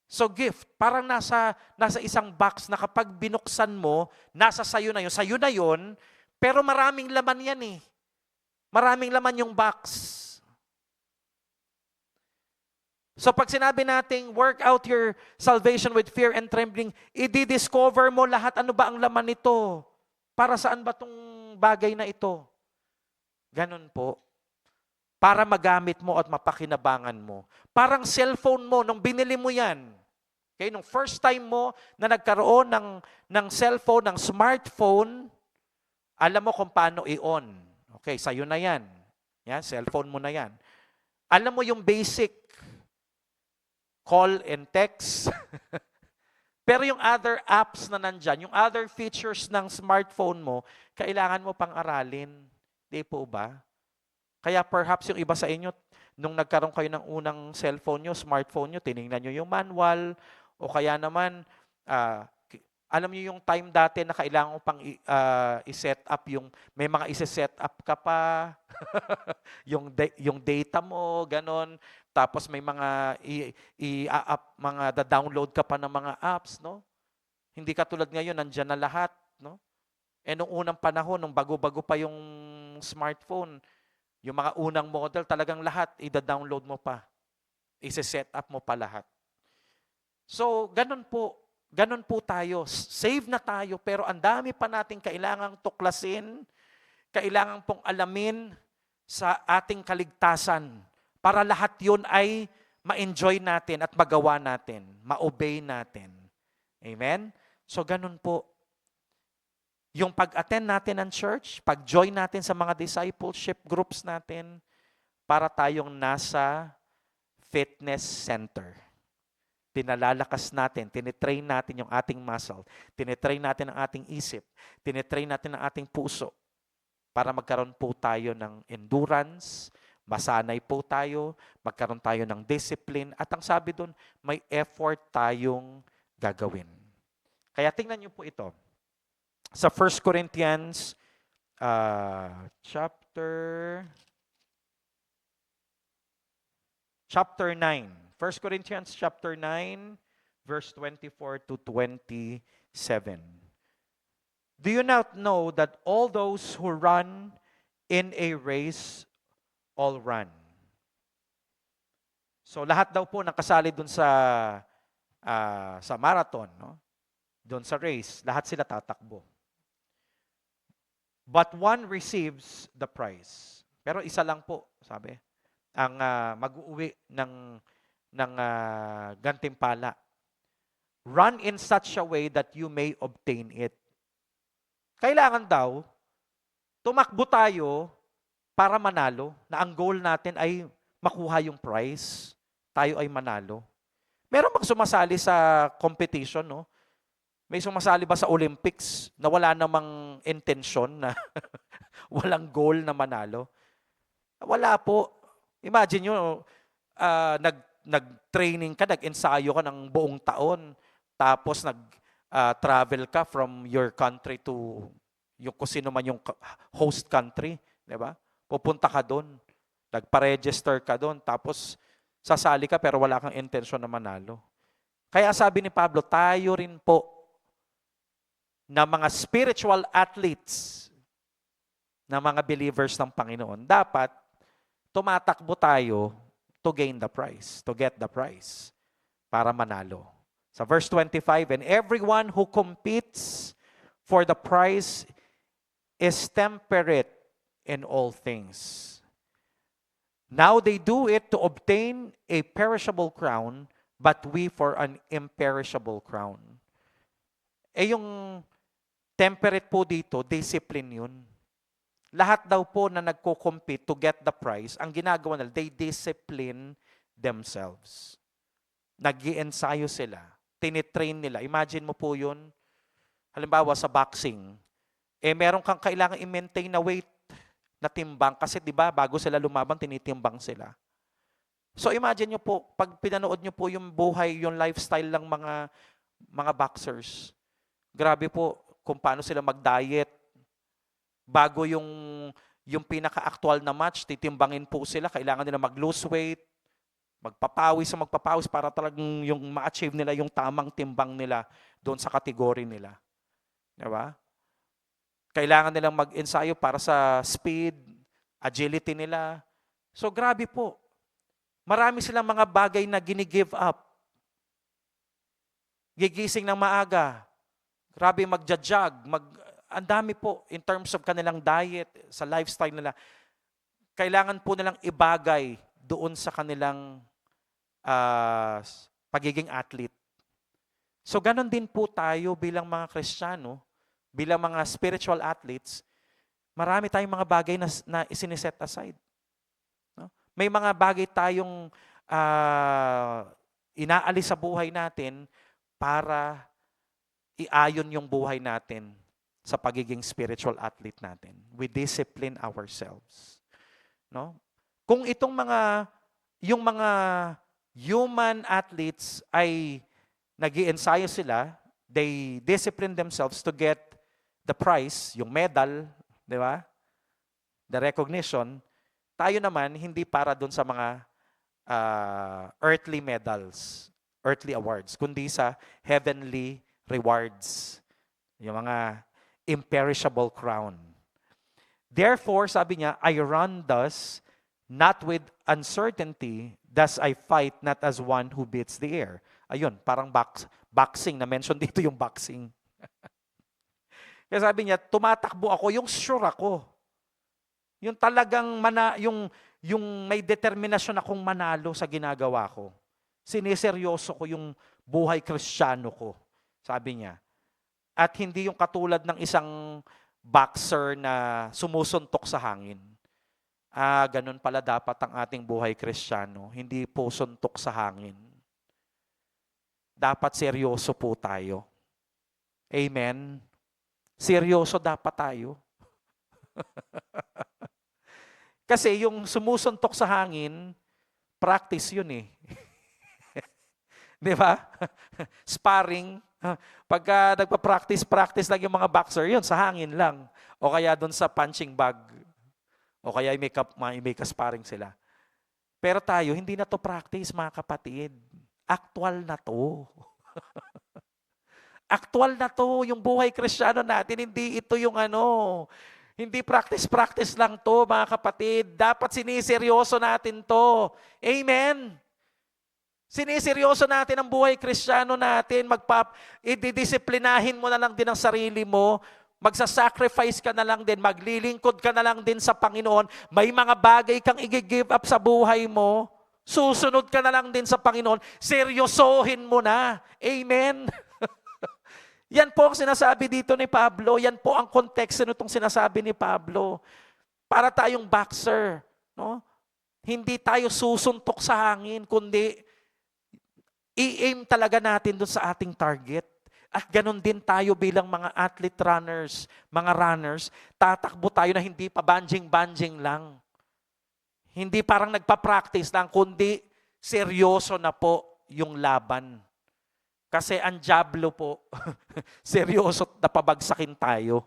So gift, parang nasa isang box na kapag binuksan mo, nasa sayo na yun, pero maraming laman yan eh. Maraming laman yung box. So pag sinabi nating work out your salvation with fear and trembling, i-discover mo lahat ano ba ang laman nito. Para saan ba tong bagay na ito? Ganun po. Para magamit mo at mapakinabangan mo. Parang cellphone mo, nung binili mo yan, okay, nung first time mo na nagkaroon ng cellphone, ng smartphone, alam mo kung paano i-on. Okay, sa'yo na yan. Yan, cellphone mo na yan. Alam mo yung basic call and text. Pero yung other apps na nandyan, yung other features ng smartphone mo, kailangan mo pang aralin. Di po ba? Kaya perhaps yung iba sa inyo, nung nagkaroon kayo ng unang cellphone nyo, smartphone nyo, tinignan nyo yung manual, o kaya naman, alam nyo yung time dati na kailangan mo pang i-set up yung, may mga isi-set up ka pa, yung data mo, ganon. Tapos may mga mga da-download ka pa ng mga apps, no? Hindi katulad ngayon, nandiyan na lahat, no? Nung unang panahon, nung bago-bago pa yung smartphone, yung mga unang model, talagang lahat, i-download mo pa. I-set up mo pa lahat. So, ganun po tayo. Save na tayo, pero ang dami pa nating kailangang tuklasin, kailangan pong alamin sa ating kaligtasan para lahat yun ay ma-enjoy natin at magawa natin, ma-obey natin. Amen? So, ganun po. Yung pag-attend natin ng church, pag-join natin sa mga discipleship groups natin, para tayong nasa fitness center. Pinalalakas natin, tinitrain natin yung ating muscle, tinitrain natin ang ating isip, tinitrain natin ang ating puso para magkaroon po tayo ng endurance, masanay po tayo, magkaroon tayo ng discipline, at ang sabi doon, may effort tayong gagawin. Kaya tingnan niyo po ito. Sa 1 Corinthians chapter 9. 1 Corinthians chapter 9, verse 24 to 27. Do you not know that all those who run in a race all run? So lahat daw po nakasali dun sa marathon, no? Dun sa race, lahat sila tatakbo. But one receives the prize. Pero isa lang po, sabi, ang mag-uuwi ng gantimpala. Run in such a way that you may obtain it. Kailangan daw, tumakbo tayo para manalo, na ang goal natin ay makuha yung prize, tayo ay manalo. Meron bang sumasali sa competition, no? May sumasali ba sa Olympics na wala namang intensyon na walang goal na manalo? Wala po. Imagine nyo, nag-training ka, nag-ensayo ka ng buong taon, tapos travel ka from your country to yung kung sino man yung host country, di ba? Pupunta ka doon, nagpa-register ka doon, tapos sasali ka pero wala kang intensyon na manalo. Kaya sabi ni Pablo, tayo rin po na mga spiritual athletes, na mga believers ng Panginoon, dapat tumatakbo tayo to gain the prize, to get the prize, para manalo. Sa verse 25, and everyone who competes for the prize is temperate in all things. Now they do it to obtain a perishable crown, but we for an imperishable crown. Yung temperate po dito, discipline yun. Lahat daw po na nagko-compete to get the prize, ang ginagawa nila, they discipline themselves. Nag-i-ensayo sila. Tinitrain nila. Imagine mo po yun. Halimbawa sa boxing, meron kang kailangan i-maintain na weight na timbang kasi 'di ba bago sila lumaban tinitimbang sila. So imagine nyo po, pag pinanood nyo po yung buhay, yung lifestyle ng mga boxers, grabe po kung paano sila mag-diet. Bago yung pinaka-actual na match, titimbangin po sila, kailangan nila mag-lose weight, magpapawis para talagang yung ma-achieve nila yung tamang timbang nila doon sa kategory nila. Diba? Kailangan nilang mag-ensayo para sa speed, agility nila. So grabe po. Marami silang mga bagay na gini-give up. Gigising ng maaga. Grabe magja-jog. Ang dami po in terms of kanilang diet, sa lifestyle nila. Kailangan po nilang ibagay doon sa kanilang pagiging athlete. So ganon din po tayo bilang mga Kristiyano, bilang mga spiritual athletes, marami tayong mga bagay na isiniset aside. No? May mga bagay tayong inaalis sa buhay natin para iayon yung buhay natin sa pagiging spiritual athlete natin. We discipline ourselves. No? Kung itong yung mga human athletes ay nag-iensayo sila, they discipline themselves to get the prize, yung medal, di ba? The recognition. Tayo naman, hindi para dun sa mga earthly medals, earthly awards, kundi sa heavenly rewards. Yung mga imperishable crown. Therefore, sabi niya, I run thus, not with uncertainty, thus I fight not as one who beats the air. Ayun, parang boxing, na-mention dito yung boxing. Kaya sabi niya, tumatakbo ako, yung sure ako. Yung talagang yung may determinasyon akong manalo sa ginagawa ko. Siniseryoso ko yung buhay Kristiyano ko, sabi niya. At hindi yung katulad ng isang boxer na sumusuntok sa hangin. Ganun pala dapat ang ating buhay Kristiyano. Hindi po suntok sa hangin. Dapat seryoso po tayo. Amen? Seryoso dapat tayo. Kasi yung sumusuntok sa hangin, practice yun eh. Di ba? Sparring. Pagka nagpa-practice lang yung mga boxer, yun, sa hangin lang. O kaya doon sa punching bag. O kaya may ka-sparring sila. Pero tayo, hindi na to practice, mga kapatid. Actual na to. Actual na to, yung buhay Kristiyano natin, hindi ito yung hindi practice lang to, mga kapatid. Dapat siniseryoso natin to. Amen? Siniseryoso natin ang buhay Kristiyano natin. Ididisiplinahin mo na lang din ang sarili mo. Magsasacrifice ka na lang din. Maglilingkod ka na lang din sa Panginoon. May mga bagay kang i-give up sa buhay mo. Susunod ka na lang din sa Panginoon. Seryosohin mo na. Amen? Yan po ang sinasabi dito ni Pablo. Yan po ang konteksto nitong sinasabi ni Pablo. Para tayong boxer. No? Hindi tayo susuntok sa hangin, kundi i-aim talaga natin doon sa ating target. At ganun din tayo bilang mga athlete runners, mga runners, tatakbo tayo na hindi pa banjing-banjing lang. Hindi parang nagpa-practice lang, kundi seryoso na po yung laban. Kasi ang dyablo po, seryoso na pabagsakin tayo.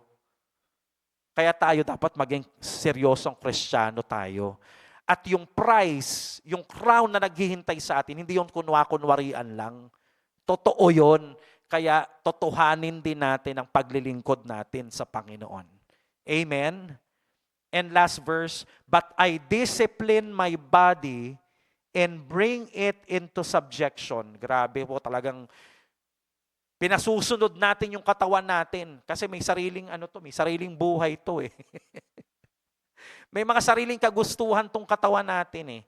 Kaya tayo dapat maging seryosong Kristiyano tayo. At yung prize, yung crown na naghihintay sa atin, hindi yung kunwa-kunwarian lang. Totoo yun. Kaya totohanin din natin ang paglilingkod natin sa Panginoon. Amen? And last verse, but I discipline my body and bring it into subjection. Grabe po, talagang pinasusunod natin yung katawan natin. Kasi may sariling may sariling buhay to eh. May mga sariling kagustuhan tong katawan natin eh.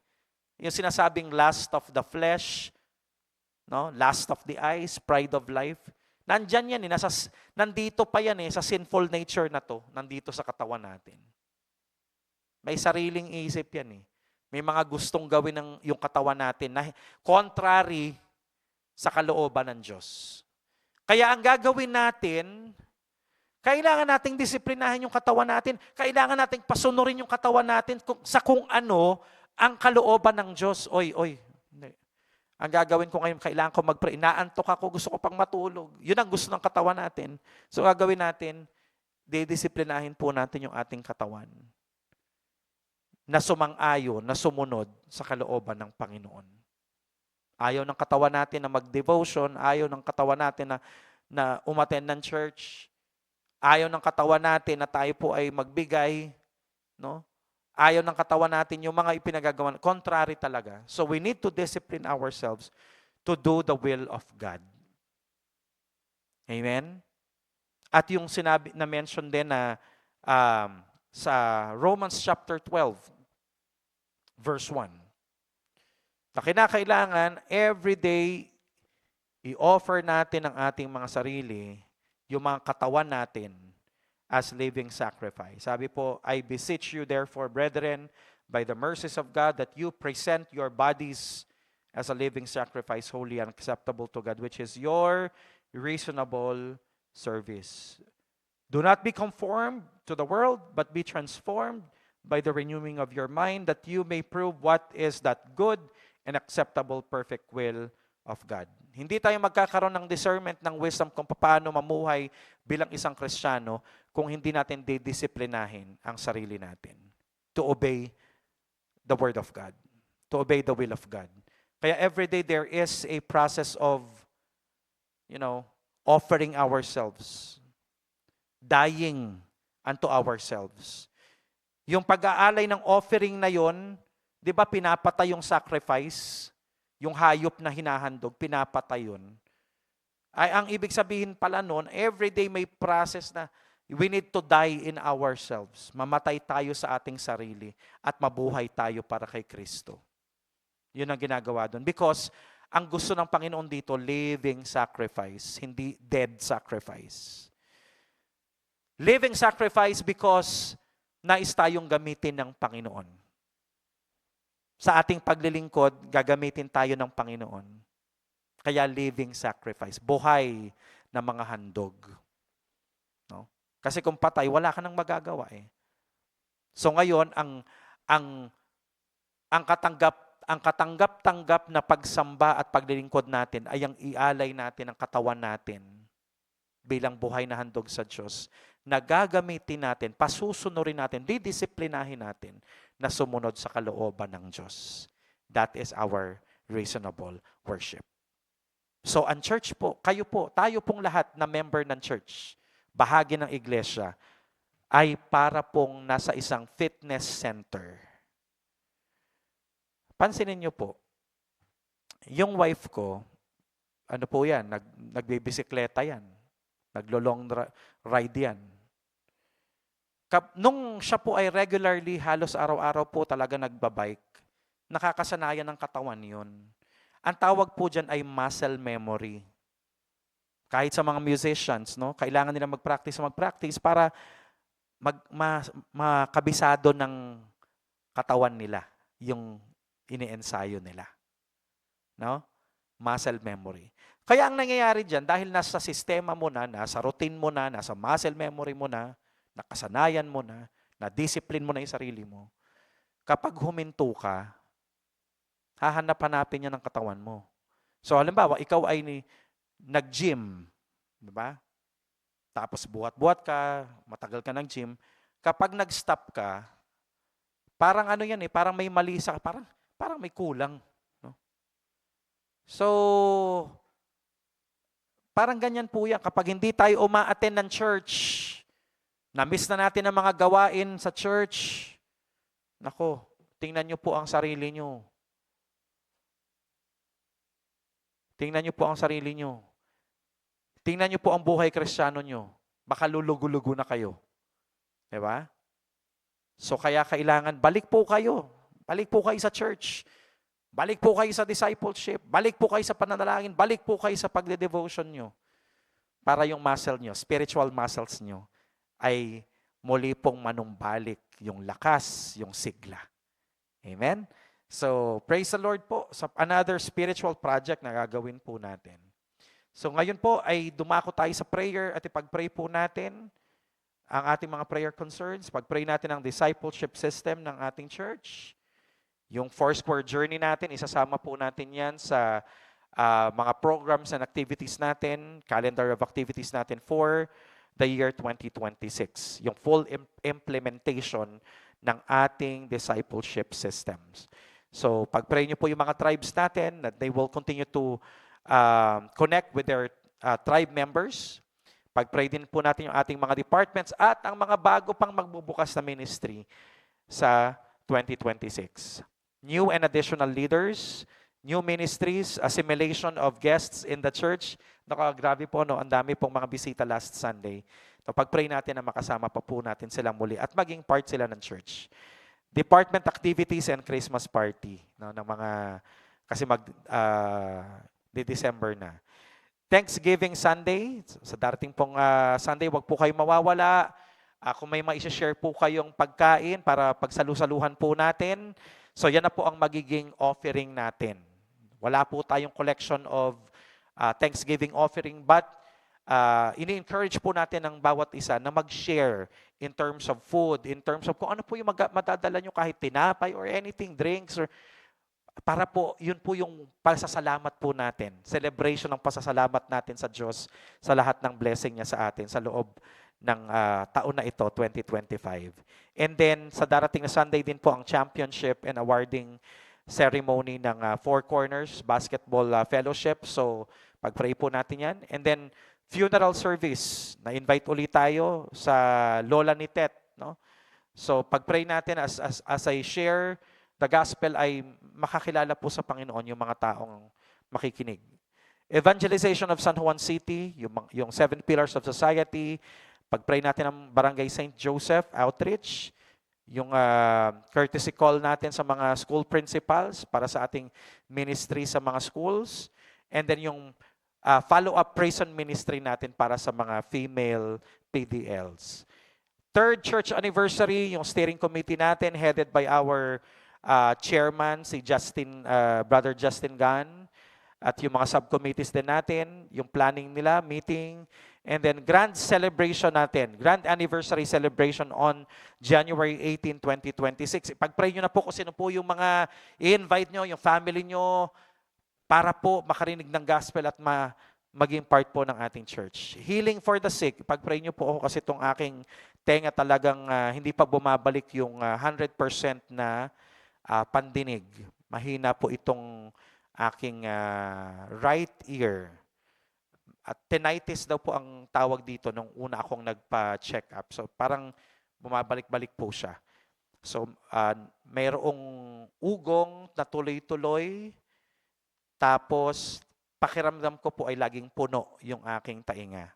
Yung sinasabing lust of the flesh, no? Lust of the eyes, pride of life. Nandyan yan eh. Nandito pa yan eh, sa sinful nature na to. Nandito sa katawan natin. May sariling isip yan eh. May mga gustong gawin ng yung katawan natin na contrary sa kalooban ng Diyos. Kaya ang gagawin natin, kailangan nating disiplinahin yung katawan natin. Kailangan nating pasunurin yung katawan natin sa kung ano ang kalooban ng Diyos. Oy. Ang gagawin ko ngayon, kailangan ko mag-pray. Inaantok ako, gusto ko pang matulog. Yun ang gusto ng katawan natin. So gagawin natin, didisiplinahin po natin yung ating katawan na sumang-ayon, na sumunod sa kalooban ng Panginoon. Ayaw ng katawan natin na mag-devotion, ayaw ng katawan natin na umattend ng church, ayaw ng katawan natin na tayo po ay magbigay, no? Ayaw ng katawan natin yung mga ipinagagawa. Contrary talaga. So we need to discipline ourselves to do the will of God. Amen? At yung sinabi na mention din na sa Romans chapter 12, verse 1, na kinakailangan everyday i-offer natin ang ating mga sarili, yung mga katawan natin, as living sacrifice. Sabi po, I beseech you therefore, brethren, by the mercies of God, that you present your bodies as a living sacrifice, holy and acceptable to God, which is your reasonable service. Do not be conformed to the world, but be transformed by the renewing of your mind, that you may prove what is that good and acceptable, perfect will of God. Hindi tayo magkakaroon ng discernment, ng wisdom kung paano mamuhay bilang isang Kristiyano kung hindi natin didisiplinahin ang sarili natin to obey the Word of God, to obey the will of God. Kaya every day there is a process of, offering ourselves, dying unto ourselves. Yung pag-aalay ng offering na yon, di ba pinapatay yung sacrifice, yung hayop na hinahandog, pinapatay yun. Ay, ang ibig sabihin pala nun, everyday may process na we need to die in ourselves. Mamatay tayo sa ating sarili at mabuhay tayo para kay Kristo. Yun ang ginagawa doon. Because ang gusto ng Panginoon dito, living sacrifice, hindi dead sacrifice. Living sacrifice because nais tayong gamitin ng Panginoon. Sa ating paglilingkod, gagamitin tayo ng Panginoon. Kaya living sacrifice, buhay na mga handog. No? Kasi kung patay, wala ka nang magagawa eh. So ngayon, ang katanggap-tanggap na pagsamba at paglilingkod natin ay ang ialay natin ang katawan natin bilang buhay na handog sa Diyos, na gagamitin natin, pasusunurin natin, didisiplinahin natin na sumunod sa kalooban ng Diyos. That is our reasonable worship. So ang church po, kayo po, tayo pong lahat na member ng church, bahagi ng iglesia, ay para pong nasa isang fitness center. Pansinin niyo po, yung wife ko, ano po yan, nagbibisikleta yan, naglo-long ride yan. Nung siya po ay regularly, halos araw-araw po talaga nagbabike, nakakasanayan ng katawan yun. Ang tawag po dyan ay muscle memory. Kahit sa mga musicians, no, kailangan nila mag-practice para makabisado ng katawan nila yung iniensayo nila. No? Muscle memory. Kaya ang nangyayari dyan, dahil nasa sistema mo na, nasa routine mo na, nasa muscle memory mo na, nakasanayan mo na, na-discipline mo na yung sarili mo, kapag huminto ka, hahanap-hanapin niya ng katawan mo. So halimbawa, ikaw ay nag-gym, di ba? Tapos buhat-buhat ka, matagal ka nag-gym, kapag nag-stop ka, parang ano yan eh, parang may mali sa, parang may kulang. No? So, parang ganyan po yan. Kapag hindi tayo uma-attend ng church, na-miss na natin ang mga gawain sa church, nako, tingnan nyo po ang sarili nyo. Tingnan nyo po ang sarili nyo. Tingnan nyo po ang buhay kristyano nyo. Baka lulugo-lugo na kayo. Diba? So kaya kailangan, balik po kayo. Balik po kayo sa church. Balik po kayo sa discipleship. Balik po kayo sa pananalangin. Balik po kayo sa pagde-devotion nyo. Para yung muscle nyo, spiritual muscles nyo, ay muli pong manumbalik yung lakas, yung sigla. Amen? So, praise the Lord po sa another spiritual project na gagawin po natin. So ngayon po ay dumako tayo sa prayer at ipag-pray po natin ang ating mga prayer concerns. Pag-pray natin ang discipleship system ng ating church. Yung Foursquare journey natin, isasama po natin yan sa mga programs and activities natin, calendar of activities natin for the year 2026. Yung full implementation ng ating discipleship systems. So pag-pray niyo po yung mga tribes natin that they will continue to connect with their tribe members. Pag-pray din po natin yung ating mga departments at ang mga bago pang magbubukas na ministry sa 2026. New and additional leaders, new ministries, assimilation of guests in the church. Grabe po, no? Ang dami pong mga bisita last Sunday. So pag-pray natin na makasama pa po natin silang muli at maging part sila ng church. Department activities and Christmas party, no, ng mga, kasi December na. Thanksgiving Sunday, sa darating pong Sunday, wag po kayo mawawala. Kung may ma-share po kayong pagkain para pagsalusaluhan po natin. So yan na po ang magiging offering natin. Wala po tayong collection of Thanksgiving offering, but ini-encourage po natin ang bawat isa na mag-share in terms of food, in terms of kung ano po yung madadala nyo kahit tinapay or anything, drinks, or para po, yun po yung pasasalamat po natin. Celebration ng pasasalamat natin sa Diyos sa lahat ng blessing niya sa atin sa loob ng taon na ito, 2025. And then, sa darating na Sunday din po ang championship and awarding ceremony ng Four Corners Basketball Fellowship. So, pag-pray po natin yan. And then, funeral service. Na-invite ulit tayo sa Lola ni Tet. No? So, pag-pray natin as I share the gospel ay makakilala po sa Panginoon yung mga taong makikinig. Evangelization of San Juan City, yung 7 Pillars of Society, pag-pray natin ang Barangay St. Joseph Outreach, yung courtesy call natin sa mga school principals para sa ating ministry sa mga schools, and then yung follow-up prison ministry natin para sa mga female PDLs. Third church anniversary, yung steering committee natin headed by our chairman, si Brother Justin Gan, at yung mga subcommittees din natin, yung planning nila, meeting, and then grand celebration natin, grand anniversary celebration on January 18, 2026. Ipag-pray nyo na po kung sino po yung mga i-invite nyo, yung family nyo, para po makarinig ng gospel at maging part po ng ating church. Healing for the sick, ipag-pray nyo po ako kasi itong aking tenga talagang hindi pa bumabalik yung 100% na pandinig. Mahina po itong aking right ear. At tinnitus daw po ang tawag dito nung una akong nagpa-check up. So parang bumabalik-balik po siya. So mayroong ugong na tuloy-tuloy, tapos pakiramdam ko po ay laging puno yung aking tainga.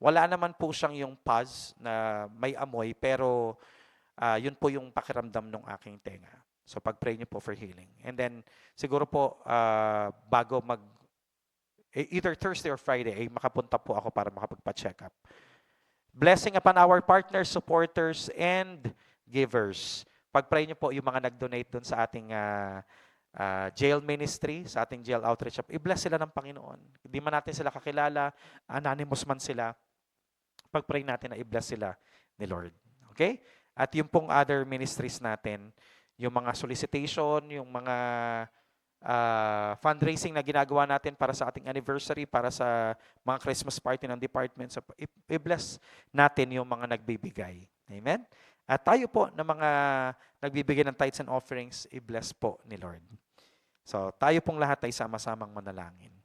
Wala naman po siyang yung pus na may amoy, pero yun po yung pakiramdam ng aking tenga. So pag-pray niyo po for healing. And then siguro po bago either Thursday or Friday, ay makapunta po ako para makapagpa-check up. Blessing upon our partners, supporters, and givers. Pag-pray niyo po yung mga nag-donate dun sa ating jail ministry, sa ating jail outreach. I-bless sila ng Panginoon. Hindi man natin sila kakilala, anonymous man sila. Pag-pray natin na i-bless sila ni Lord. Okay? At yung pong other ministries natin, yung mga solicitation, yung mga fundraising na ginagawa natin para sa ating anniversary, para sa mga Christmas party ng department. So, i-bless natin yung mga nagbibigay. Amen? At tayo po na mga nagbibigay ng tithes and offerings, i-bless po ni Lord. So, tayo pong lahat ay sama-samang manalangin.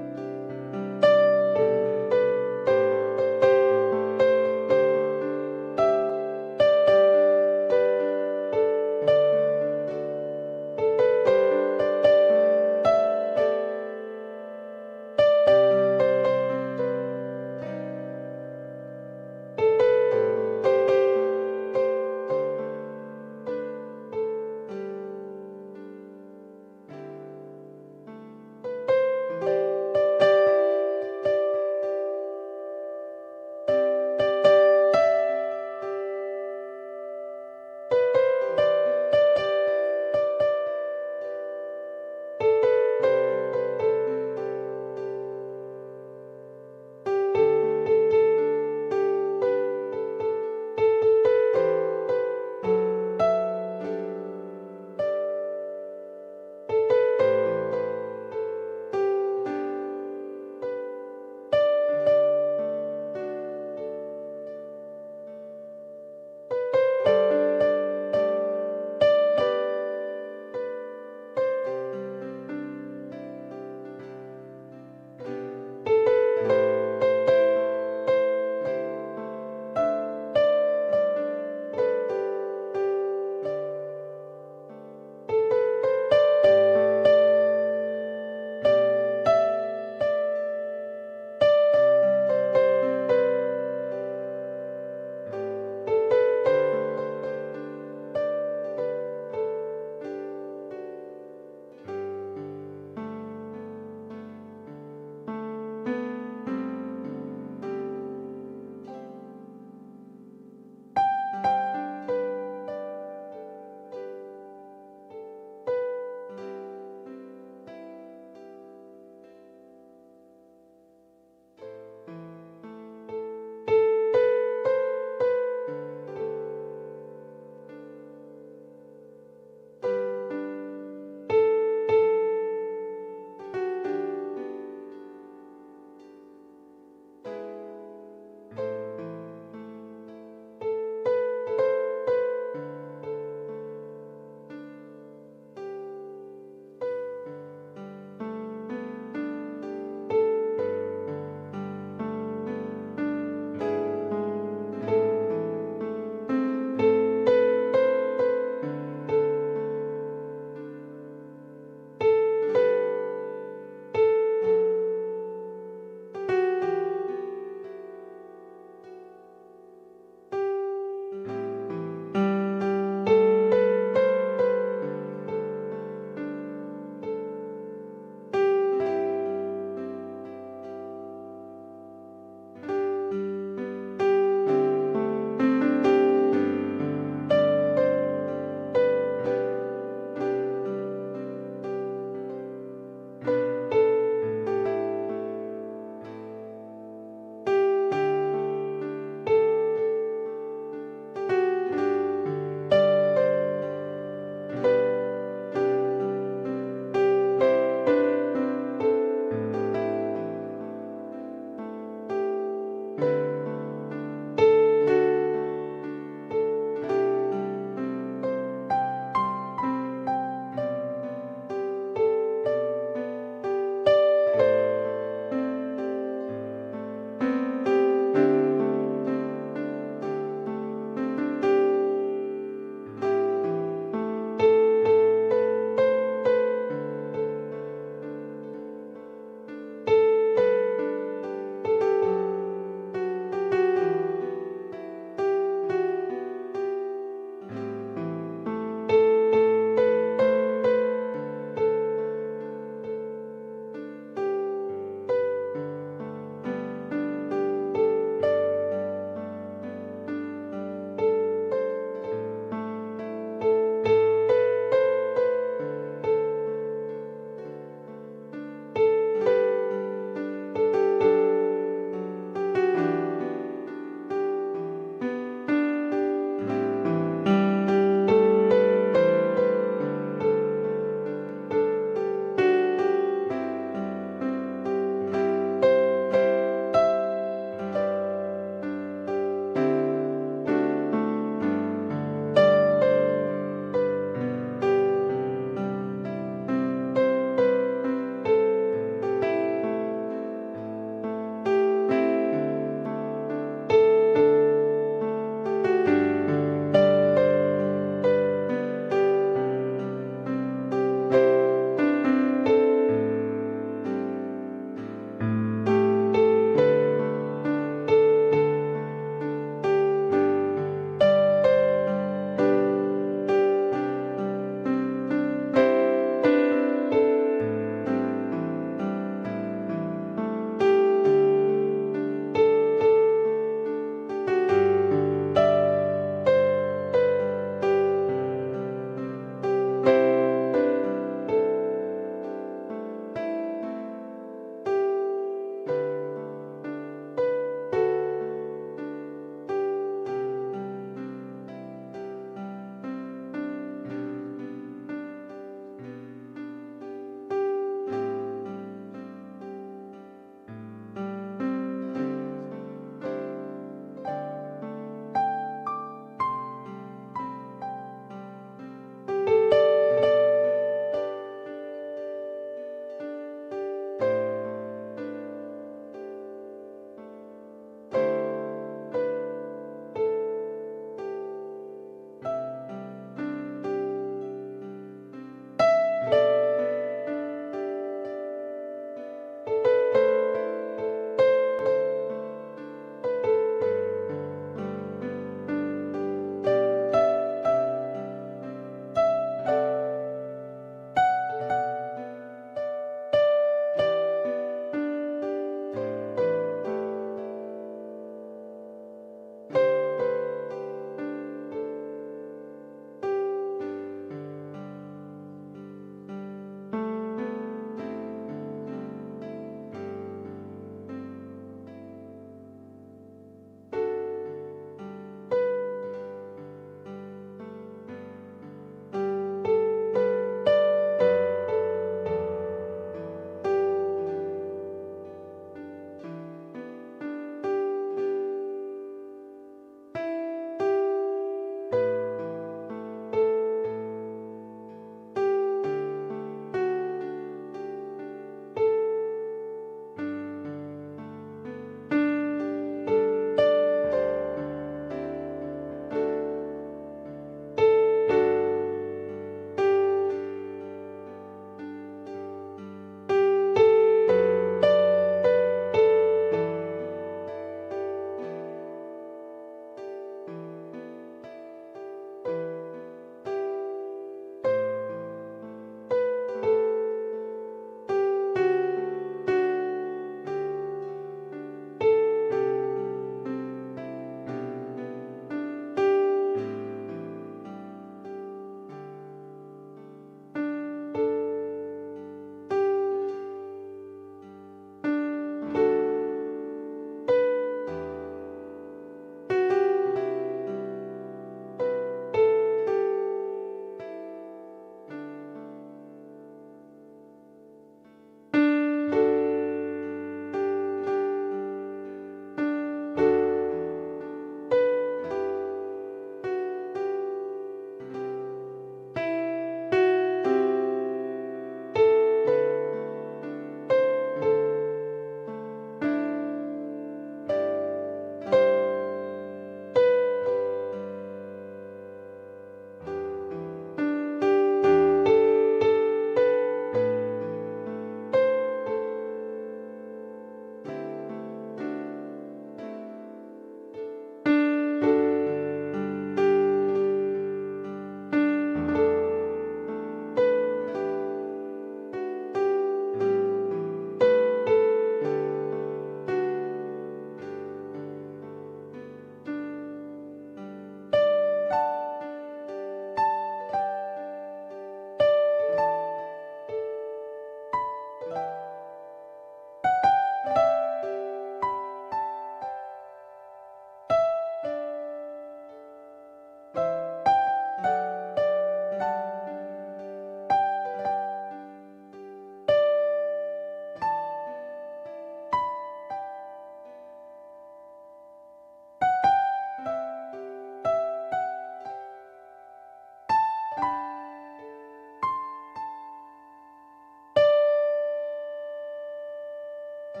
I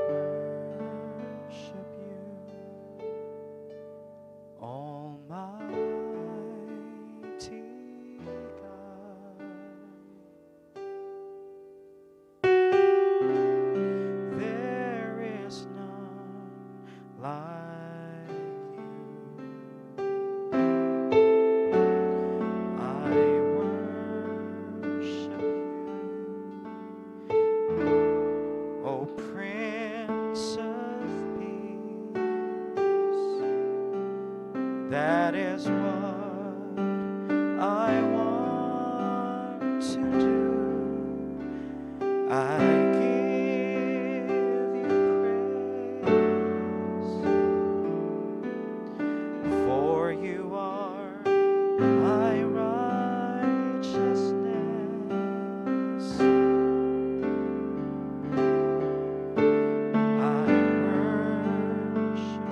worship you, Almighty God. There is none like you. I worship you, O Prince of Peace. That is what I want to do. I give you praise, for you are my righteousness. I worship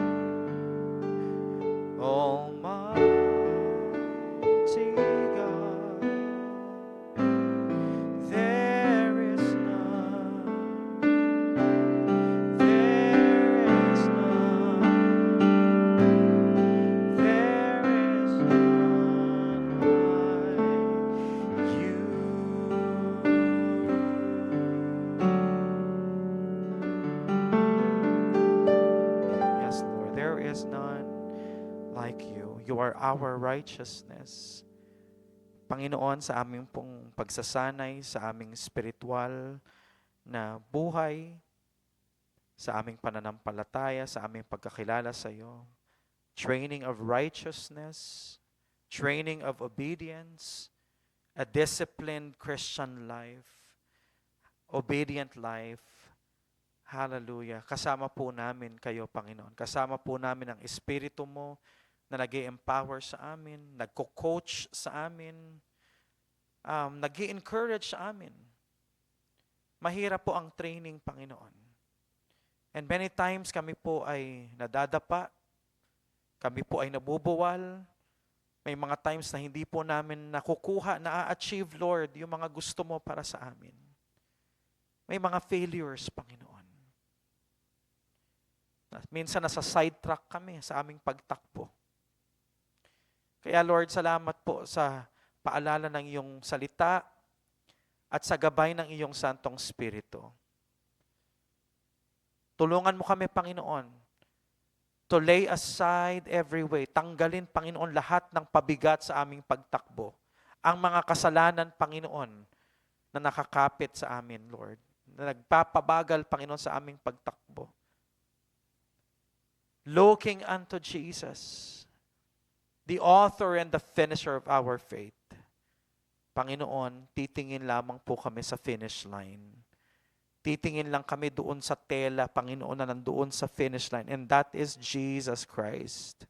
Almighty God. There is none, there is none, there is none like you. Yes, Lord, there is none like you. You are our righteousness. Panginoon, sa aming pong pagsasanay, sa aming spiritual na buhay, sa aming pananampalataya, sa aming pagkakilala sa iyo, training of righteousness, training of obedience, a disciplined Christian life, obedient life. Hallelujah. Kasama po namin kayo, Panginoon. Kasama po namin ang Espiritu mo na nag-i-empower sa amin, nagko-coach sa amin, nag-i-encourage sa amin. Mahirap po ang training, Panginoon. And many times kami po ay nadadapa, kami po ay nabubuwal, may mga times na hindi po namin nakukuha, na-achieve, Lord, yung mga gusto mo para sa amin. May mga failures, Panginoon. Minsan nasa sidetrack kami sa aming pagtakbo. Kaya Lord, salamat po sa paalala ng iyong salita at sa gabay ng iyong Santong Espiritu. Tulungan mo kami, Panginoon, to lay aside every weight. Tanggalin, Panginoon, lahat ng pabigat sa aming pagtakbo. Ang mga kasalanan, Panginoon, na nakakapit sa amin, Lord. Na nagpapabagal, Panginoon, sa aming pagtakbo. Looking unto Jesus, the author and the finisher of our faith. Panginoon, titingin lamang po kami sa finish line. Titingin lang kami doon sa tela, Panginoon, na nandoon sa finish line. And that is Jesus Christ.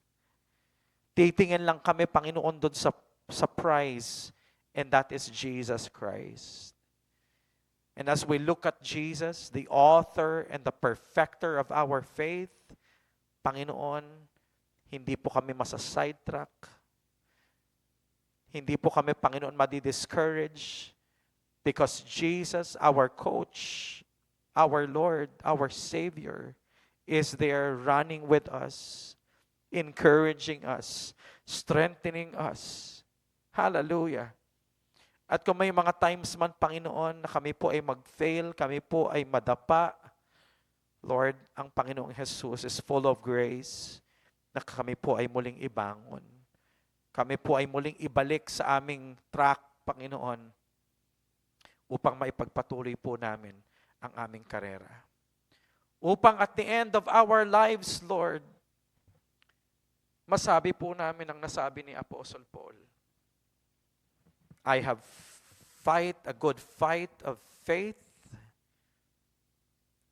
Titingin lang kami, Panginoon, doon sa prize. And that is Jesus Christ. And as we look at Jesus, the author and the perfecter of our faith, Panginoon, hindi po kami masa-sidetrack. Hindi po kami, Panginoon, madi-discourage because Jesus, our coach, our Lord, our Savior, is there running with us, encouraging us, strengthening us. Hallelujah. At kung may mga times man, Panginoon, na kami po ay mag-fail, kami po ay madapa, Lord, ang Panginoong Jesus is full of grace na kami po ay muling ibangon. kami po ay muling ibalik sa aming track, Panginoon, upang maipagpatuloy po namin ang aming karera. Upang at the end of our lives, Lord, masabi po namin ang nasabi ni Apostle Paul, I have fight a good fight of faith.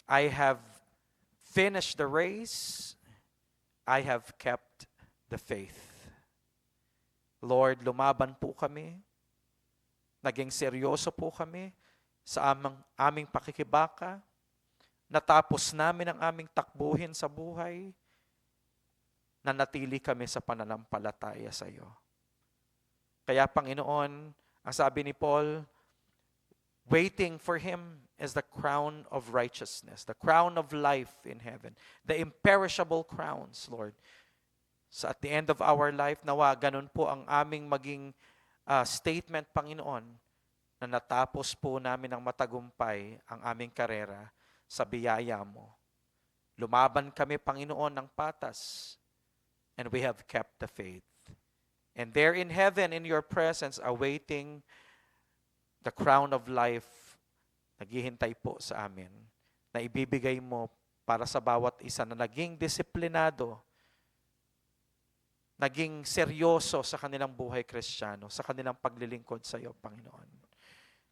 I have finished the race. I have kept the faith. Lord, lumaban po kami. Naging seryoso po kami sa aming pakikibaka. Natapos namin ang aming takbuhin sa buhay. Nanatili kami sa pananampalataya sa iyo. Kaya Panginoon, ang sabi ni Paul, waiting for Him is the crown of righteousness, the crown of life in heaven, the imperishable crowns, Lord. So at the end of our life, nawa, ganun po ang aming maging statement, Panginoon, na natapos po namin ng matagumpay ang aming karera sa biyaya mo. Lumaban kami, Panginoon, ng patas, and we have kept the faith. And there in heaven, in your presence, awaiting the crown of life, naghihintay po sa amin, na ibibigay mo para sa bawat isa na naging disiplinado, naging seryoso sa kanilang buhay Kristiyano, sa kanilang paglilingkod sa iyo, Panginoon.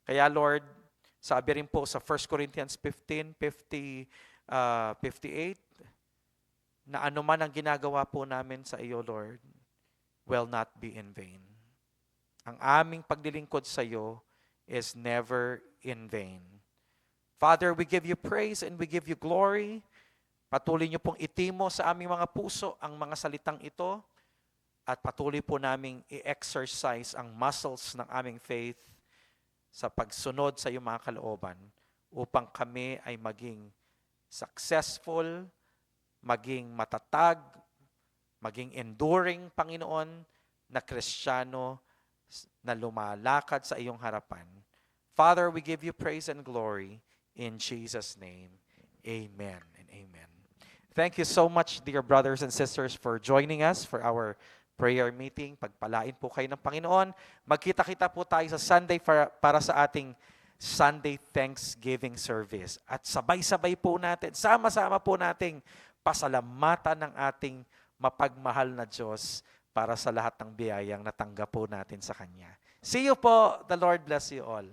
Kaya Lord, sabi rin po sa 1 Corinthians 15:58, na anuman ang ginagawa po namin sa iyo, Lord, will not be in vain. Ang aming paglilingkod sa iyo is never in vain. Father, we give you praise and we give you glory. Patuloy niyo pong itimo sa aming mga puso ang mga salitang ito at patuloy po naming i-exercise ang muscles ng aming faith sa pagsunod sa iyong mga kalooban upang kami ay maging successful, maging matatag, maging enduring, Panginoon, na Kristiyano na lumalakad sa iyong harapan. Father, we give you praise and glory in Jesus' name. Amen and amen. Thank you so much, dear brothers and sisters, for joining us for our prayer meeting. Pagpalain po kayo ng Panginoon. Magkita-kita po tayo sa Sunday para sa ating Sunday Thanksgiving service. At sabay-sabay po natin, sama-sama po nating pasalamatan ng ating mapagmahal na Diyos para sa lahat ng biyayang natanggap po natin sa Kanya. See you po. The Lord bless you all.